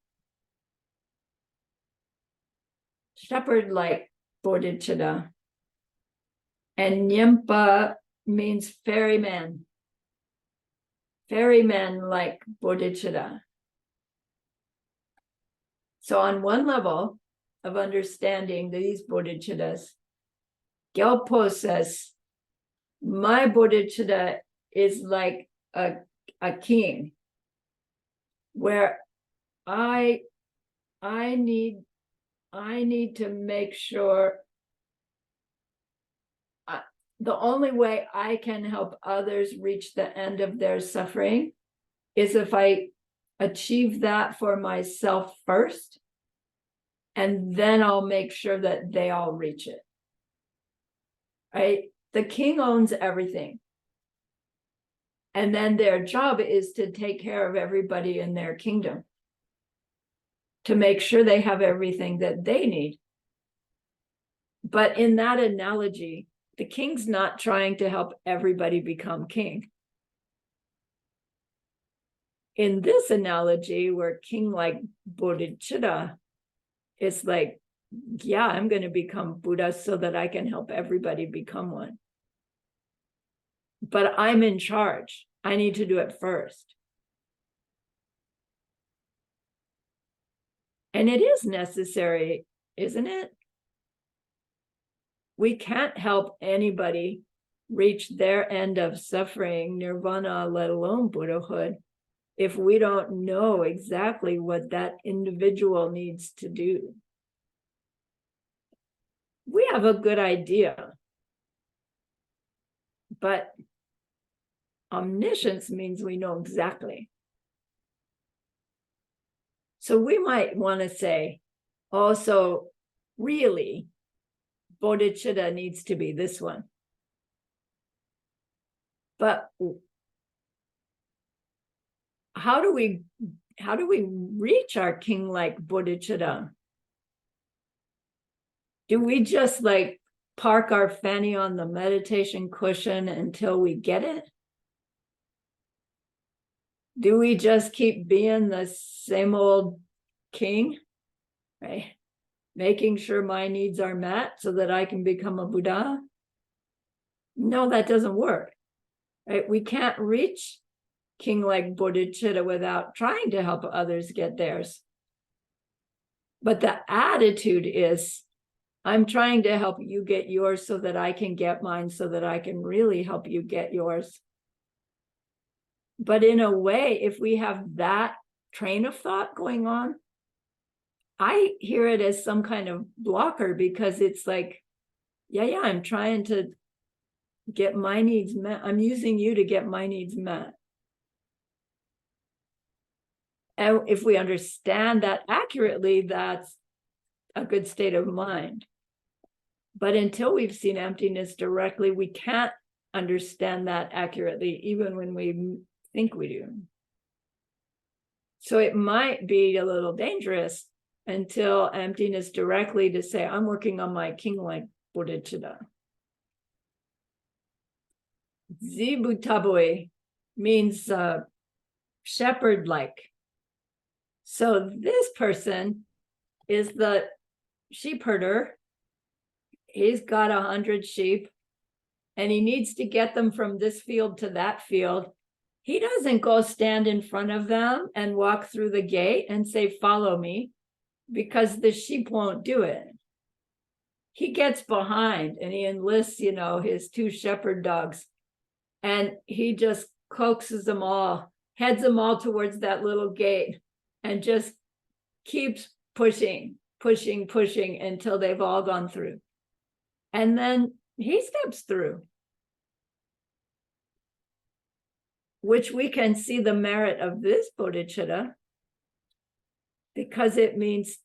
Shepherd-like bodhicitta. And Nyempa means ferryman. Ferryman-like bodhicitta. So on one level of understanding these bodhicittas, Gyalpo says, my bodhicitta is like a king, where I need to make sure the only way I can help others reach the end of their suffering is if I achieve that for myself first, and then I'll make sure that they all reach it. Right? The king owns everything. And then their job is to take care of everybody in their kingdom, to make sure they have everything that they need. But in that analogy, the king's not trying to help everybody become king. In this analogy, where king-like bodhicitta is like, yeah, I'm going to become Buddha so that I can help everybody become one. But I'm in charge. I need to do it first. And it is necessary, isn't it? We can't help anybody reach their end of suffering, nirvana, let alone Buddhahood, if we don't know exactly what that individual needs to do. We have a good idea, but omniscience means we know exactly. So we might want to say, oh, so really, bodhicitta needs to be this one. But how do we reach our king-like bodhicitta? Do we just like park our fanny on the meditation cushion until we get it? Do we just keep being the same old king, right? Making sure my needs are met so that I can become a Buddha? No, that doesn't work, right? We can't reach king-like bodhicitta without trying to help others get theirs. But the attitude is, I'm trying to help you get yours so that I can get mine, so that I can really help you get yours. But in a way, if we have that train of thought going on, I hear it as some kind of blocker, because it's like, yeah, I'm trying to get my needs met. I'm using you to get my needs met. And if we understand that accurately, that's a good state of mind. But until we've seen emptiness directly, we can't understand that accurately, even when we think we do. So it might be a little dangerous until emptiness directly to say, I'm working on my king-like bodhicitta. Zibutabui means shepherd-like. So this person is the sheep herder. He's got 100 sheep and he needs to get them from this field to that field. He doesn't go stand in front of them and walk through the gate and say, follow me, because the sheep won't do it. He gets behind and he enlists, his 2 shepherd dogs, and he just coaxes them all, heads them all towards that little gate, and just keeps pushing until they've all gone through. And then he steps through, which we can see the merit of this bodhicitta, because it means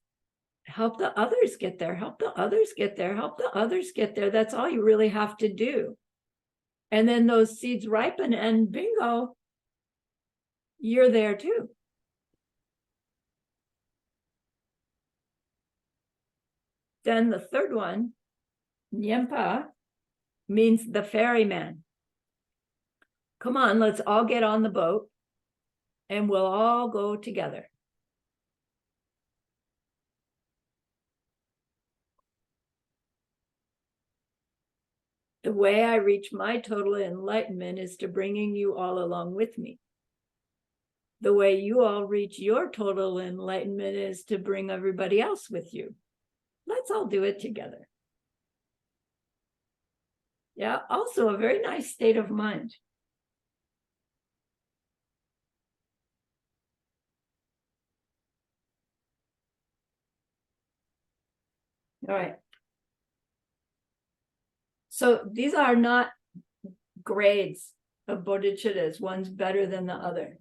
help the others get there, help the others get there, help the others get there. That's all you really have to do. And then those seeds ripen and bingo, you're there too. Then the third one, Nyempa, means the ferryman. Come on, let's all get on the boat and we'll all go together. The way I reach my total enlightenment is to bringing you all along with me. The way you all reach your total enlightenment is to bring everybody else with you. Let's all do it together. Yeah, also a very nice state of mind. All right. So these are not grades of bodhicittas. One's better than the other.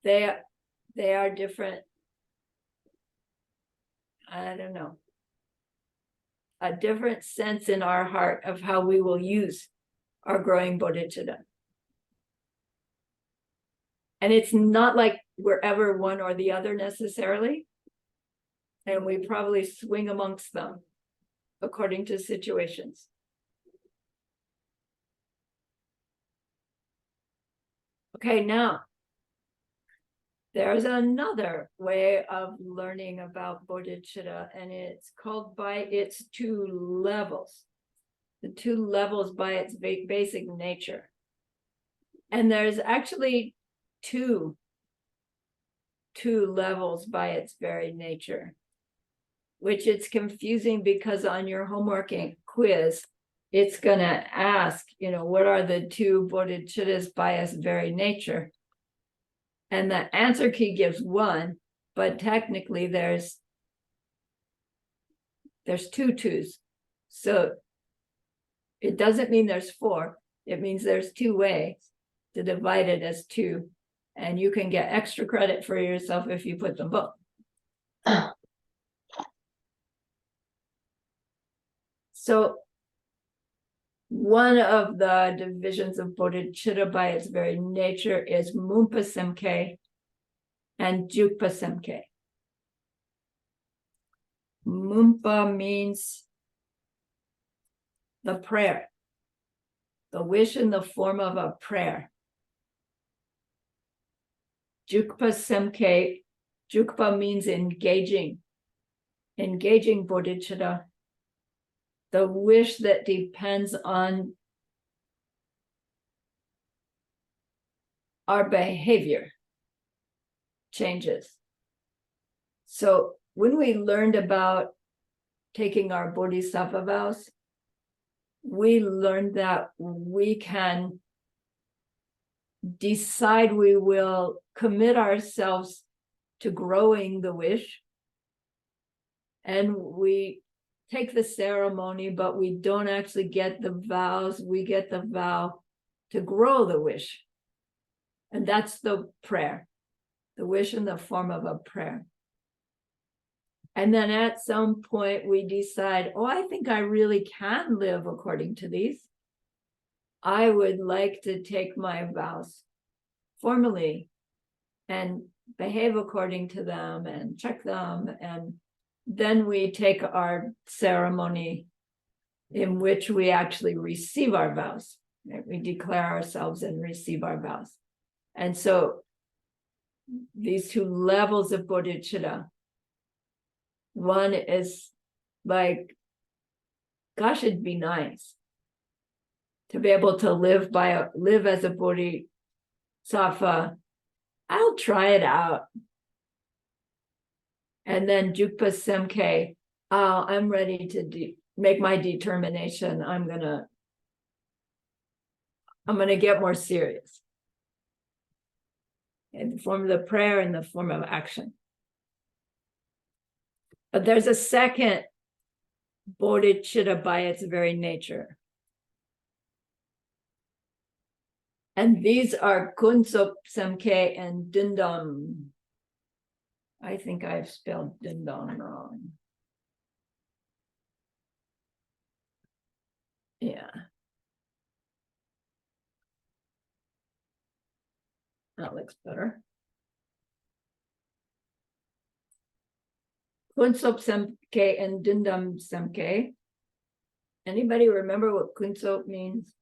They are different. I don't know. A different sense in our heart of how we will use our growing bodhicitta. And it's not like we're ever one or the other necessarily. And we probably swing amongst them according to situations. Okay, now, there's another way of learning about bodhicitta, and it's called by its 2 levels. The 2 levels by its basic nature. And there's actually two levels by its very nature, which it's confusing because on your homework quiz, it's going to ask, what are the 2 bodhicittas by its very nature? And the answer key gives 1, but technically there's 2 twos. So it doesn't mean there's 4. It means there's 2 ways to divide it as 2. And you can get extra credit for yourself if you put them both. So one of the divisions of bodhicitta by its very nature is Mumpa Semke and Jukpa Semke. Mumpa means the prayer, the wish in the form of a prayer. Jukpa Semke, Jukpa means engaging bodhicitta, the wish that depends on our behavior changes. So when we learned about taking our bodhisattva vows, we learned that we can decide we will commit ourselves to growing the wish. And we take the ceremony, but we don't actually get the vows. We get the vow to grow the wish. And that's the prayer, the wish in the form of a prayer. And then at some point we decide, oh, I think I really can live according to these. I would like to take my vows formally and behave according to them and check them. And then we take our ceremony in which we actually receive our vows. Right? We declare ourselves and receive our vows. And so these two levels of bodhicitta, one is like, gosh, it'd be nice to be able to live as a bodhisattva. I'll try it out. And then Jukpa Semke, I'm ready to make my determination. I'm gonna get more serious in the form of the prayer, in the form of action. But there's a second bodhicitta by its very nature. And these are Kunsop Semke and Dindam. I think I've spelled Dindam wrong. Yeah. That looks better. Kunsop Semke and Dindam Semke. Anybody remember what Kunsop means?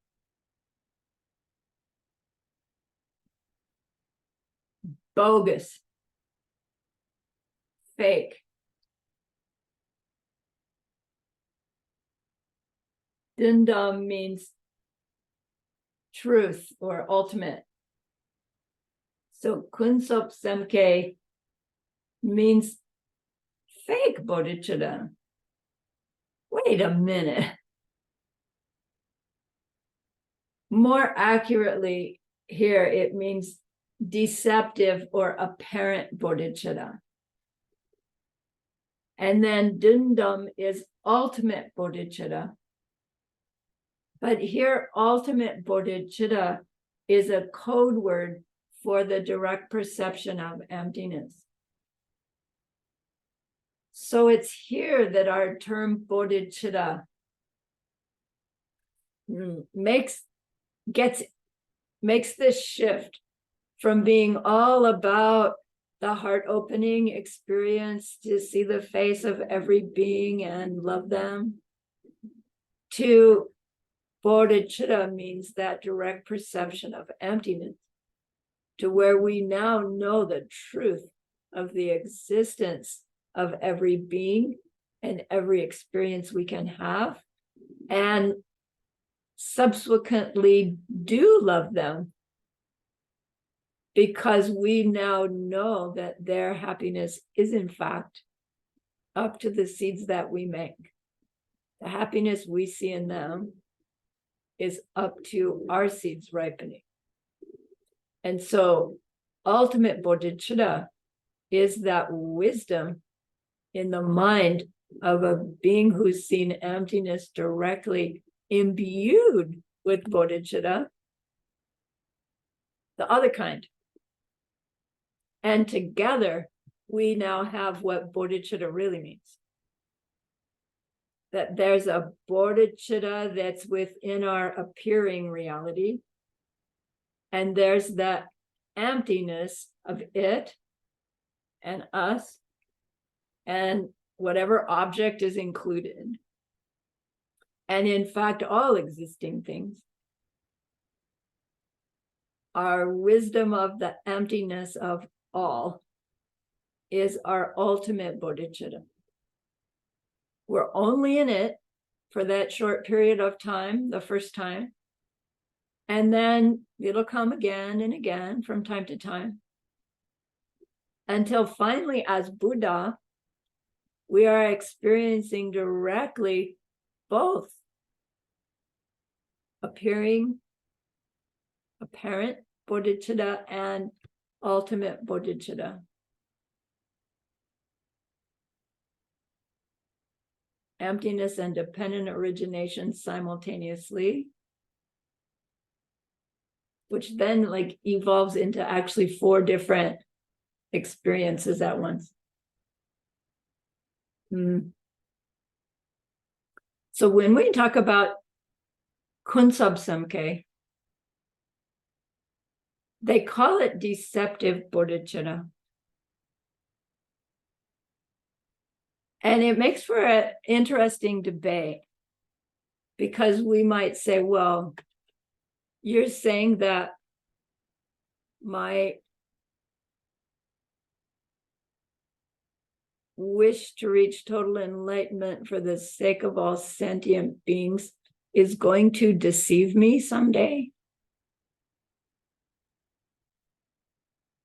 Bogus. Fake. Dindam means truth or ultimate. So Kunsop Semke means fake bodhicitta. Wait a minute. More accurately here, it means deceptive or apparent bodhicitta. And then Dindam is ultimate bodhicitta. But here, ultimate bodhicitta is a code word for the direct perception of emptiness. So it's here that our term bodhicitta makes this shift from being all about the heart opening experience to see the face of every being and love them, to bodhicitta means that direct perception of emptiness, to where we now know the truth of the existence of every being and every experience we can have, and subsequently do love them, because we now know that their happiness is in fact up to the seeds that we make. The happiness we see in them is up to our seeds ripening. And so ultimate bodhicitta is that wisdom in the mind of a being who's seen emptiness directly imbued with bodhicitta, the other kind. And together, we now have what bodhicitta really means. That there's a bodhicitta that's within our appearing reality, and there's that emptiness of it and us and whatever object is included. And in fact, all existing things. Our wisdom of the emptiness of all is our ultimate bodhicitta. We're only in it for that short period of time, the first time. And then it'll come again and again from time to time. Until finally, as Buddha, we are experiencing directly both appearing, apparent bodhicitta and ultimate bodhicitta. Emptiness and dependent origination simultaneously, which then like evolves into actually 4 different experiences at once. So when we talk about Kunsab Samke, they call it deceptive bodhicitta. And it makes for an interesting debate, because we might say, well, you're saying that my wish to reach total enlightenment for the sake of all sentient beings is going to deceive me someday?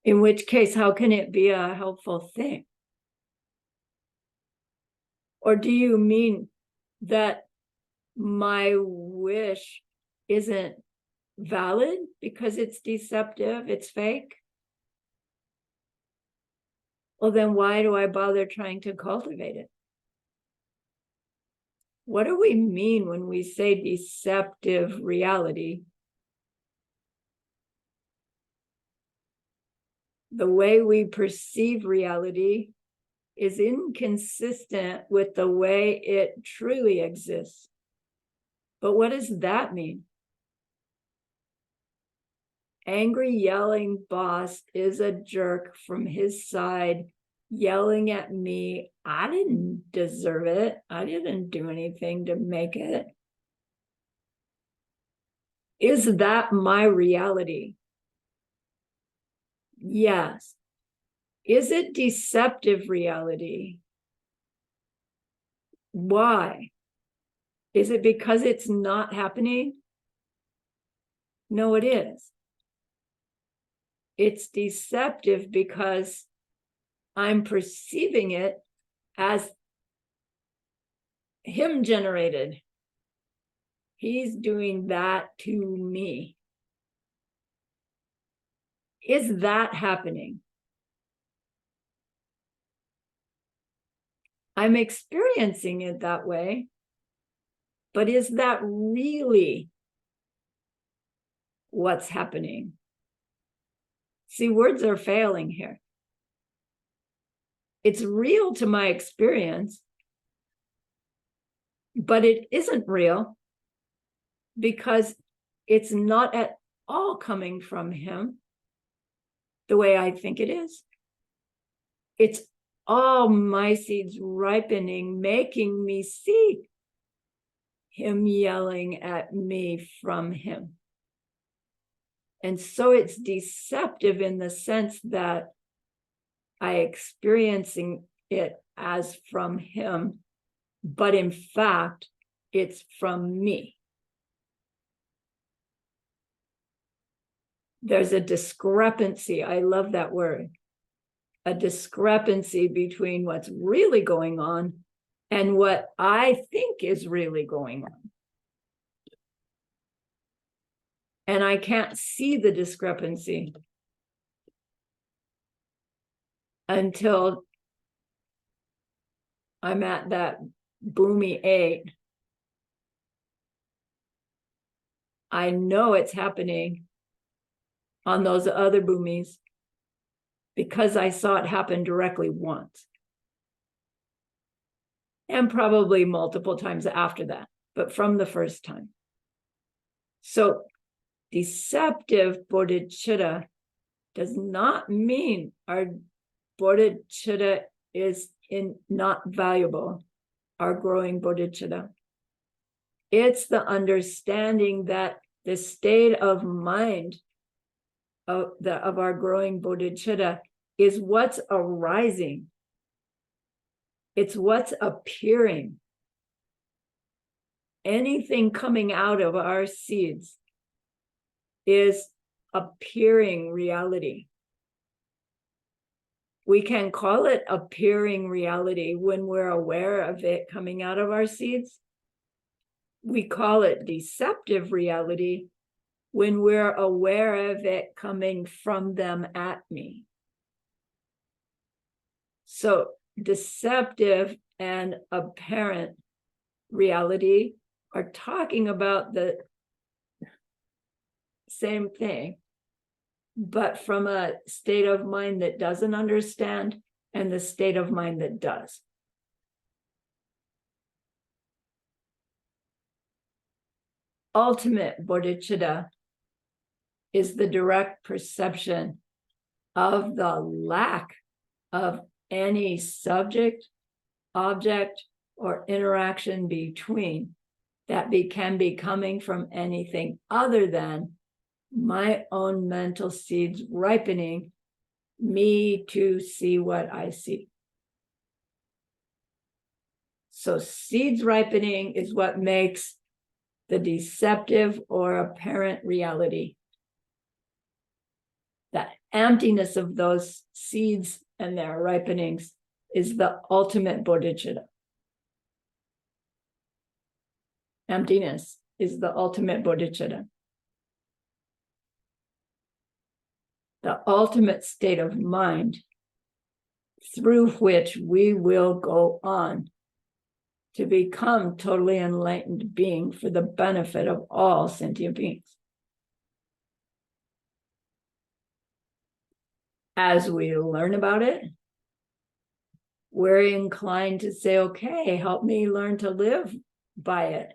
In which case, how can it be a helpful thing? Or do you mean that my wish isn't valid because it's deceptive, it's fake? Well, then why do I bother trying to cultivate it? What do we mean when we say deceptive reality? The way we perceive reality is inconsistent with the way it truly exists. But what does that mean? Angry, yelling boss is a jerk from his side, yelling at me. I didn't deserve it. I didn't do anything to make it. Is that my reality? Yes. Is it deceptive reality? Why? Is it because it's not happening? No, it is. It's deceptive because I'm perceiving it as him generated. He's doing that to me. Is that happening? I'm experiencing it that way, but is that really what's happening? See, words are failing here. It's real to my experience, but it isn't real because it's not at all coming from him the way I think it is. It's all my seeds ripening, making me see him yelling at me from him. And so it's deceptive in the sense that I experiencing it as from him, but in fact, it's from me. There's a discrepancy. I love that word. A discrepancy between what's really going on and what I think is really going on. And I can't see the discrepancy until I'm at that boomy 8. I know it's happening on those other boomies because I saw it happen directly once. And probably multiple times after that, but from the first time. So deceptive bodhicitta does not mean our bodhicitta is not valuable, our growing bodhicitta. It's the understanding that the state of mind of our growing bodhicitta is what's arising. It's what's appearing. Anything coming out of our seeds is appearing reality. We can call it appearing reality when we're aware of it coming out of our seeds. We call it deceptive reality when we're aware of it coming from them at me. So deceptive and apparent reality are talking about the same thing, but from a state of mind that doesn't understand and the state of mind that does. Ultimate bodhicitta is the direct perception of the lack of any subject, object, or interaction between that can be coming from anything other than my own mental seeds ripening me to see what I see. So seeds ripening is what makes the deceptive or apparent reality. That emptiness of those seeds and their ripenings is the ultimate bodhicitta. Emptiness is the ultimate bodhicitta. The ultimate state of mind through which we will go on to become totally enlightened being for the benefit of all sentient beings. As we learn about it, we're inclined to say, okay, help me learn to live by it.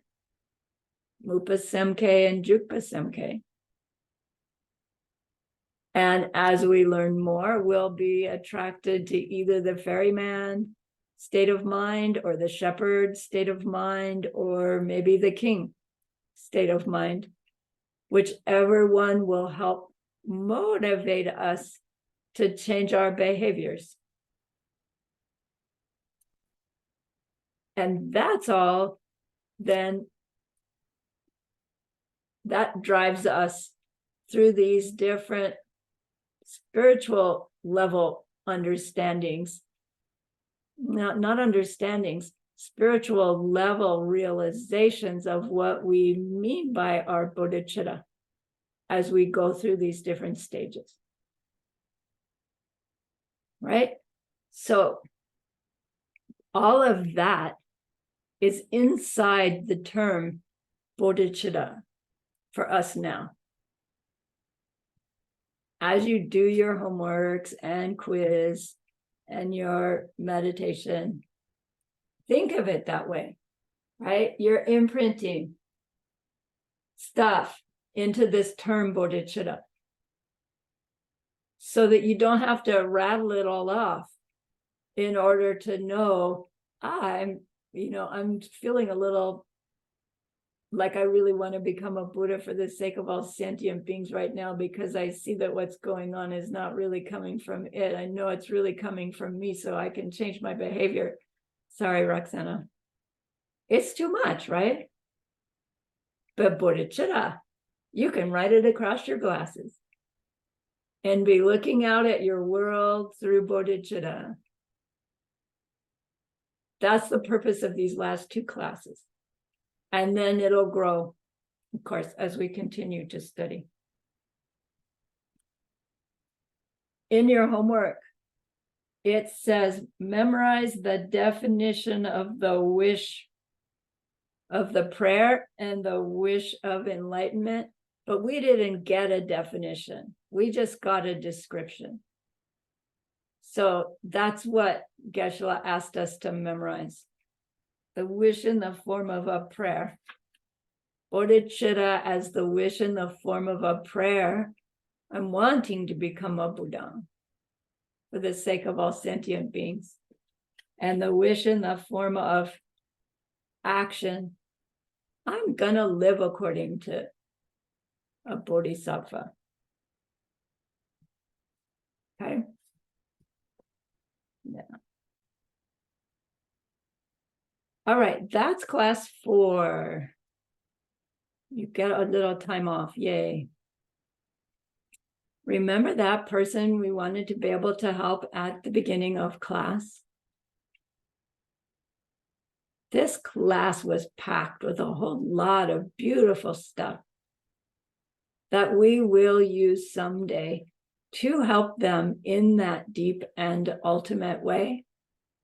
Mupa Semke and Jukpa Semke. And as we learn more, we'll be attracted to either the ferryman state of mind or the shepherd state of mind, or maybe the king state of mind, whichever one will help motivate us to change our behaviors. And that's all, then that drives us through these different spiritual level understandings, not understandings, spiritual level realizations of what we mean by our bodhicitta as we go through these different stages. Right? So all of that is inside the term bodhicitta for us now. As you do your homeworks and quiz and your meditation, think of it that way, right? You're imprinting stuff into this term bodhicitta so that you don't have to rattle it all off in order to know, I'm feeling a little like I really want to become a Buddha for the sake of all sentient beings right now, because I see that what's going on is not really coming from it. I know it's really coming from me, so I can change my behavior. Sorry, Roxana. It's too much, right? But bodhicitta, you can write it across your glasses and be looking out at your world through bodhicitta. That's the purpose of these last two classes. And then it'll grow, of course, as we continue to study. In your homework, it says, memorize the definition of the wish of the prayer and the wish of enlightenment, but we didn't get a definition. We just got a description. So that's what Geshe-la asked us to memorize. The wish in the form of a prayer. Bodhicitta as the wish in the form of a prayer. I'm wanting to become a Buddha for the sake of all sentient beings. And the wish in the form of action. I'm gonna live according to a bodhisattva. Okay. Yeah. All right, that's class 4. You get a little time off, yay. Remember that person we wanted to be able to help at the beginning of class? This class was packed with a whole lot of beautiful stuff. that we will use someday to help them in that deep and ultimate way.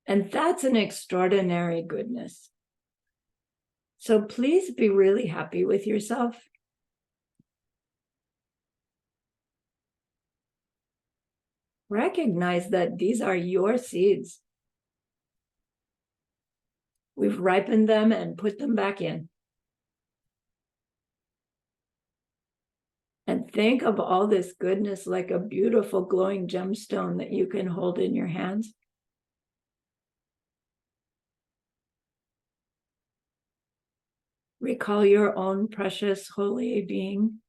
And that's an extraordinary goodness. So please be really happy with yourself. Recognize that these are your seeds. We've ripened them and put them back in. And think of all this goodness like a beautiful glowing gemstone that you can hold in your hands. Recall your own precious holy being.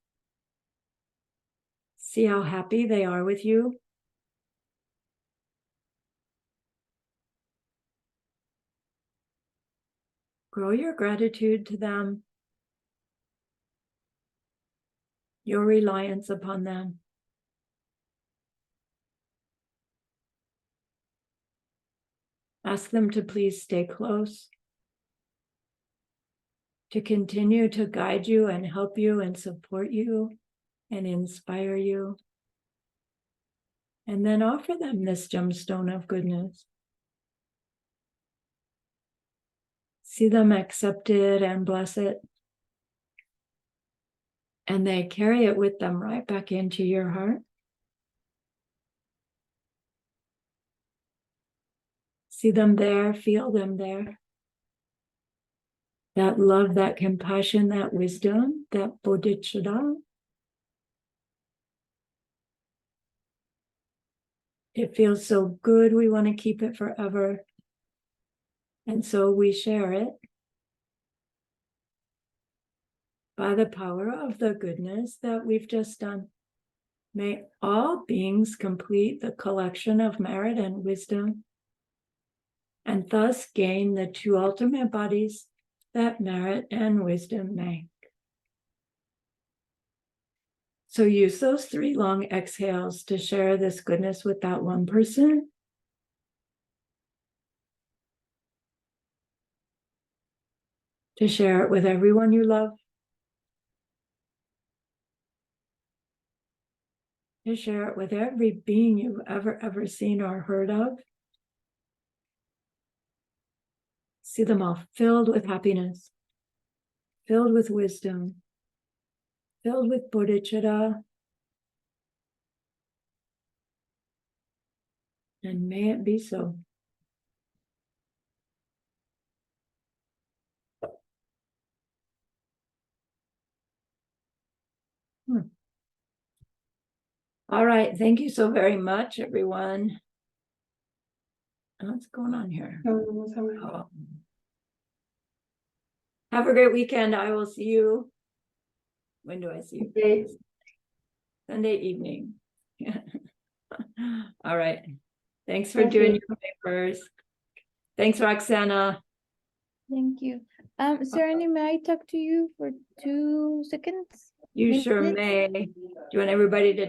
See how happy they are with you. Grow your gratitude to them, your reliance upon them. Ask them to please stay close, to continue to guide you and help you and support you and inspire you. And then offer them this gemstone of goodness. See them accept it and bless it. And they carry it with them right back into your heart. See them there, feel them there. That love, that compassion, that wisdom, that bodhicitta. It feels so good, we want to keep it forever. And so we share it by the power of the goodness that we've just done. May all beings complete the collection of merit and wisdom, and thus gain the two ultimate bodies that merit and wisdom make. So use those 3 long exhales to share this goodness with that one person. To share it with everyone you love. To share it with every being you've ever seen or heard of. See them all filled with happiness, filled with wisdom, filled with bodhicitta. And may it be so. All right. Thank you so very much, everyone. What's going on here? Oh. Have a great weekend. I will see you. When do I see you? Okay. Sunday evening. All right. Thanks for Thank doing you. your papers. Thanks, Roxana. Thank you. Sarahni, may I talk to you for 2 seconds? You sure Minutes? may. Do you want everybody to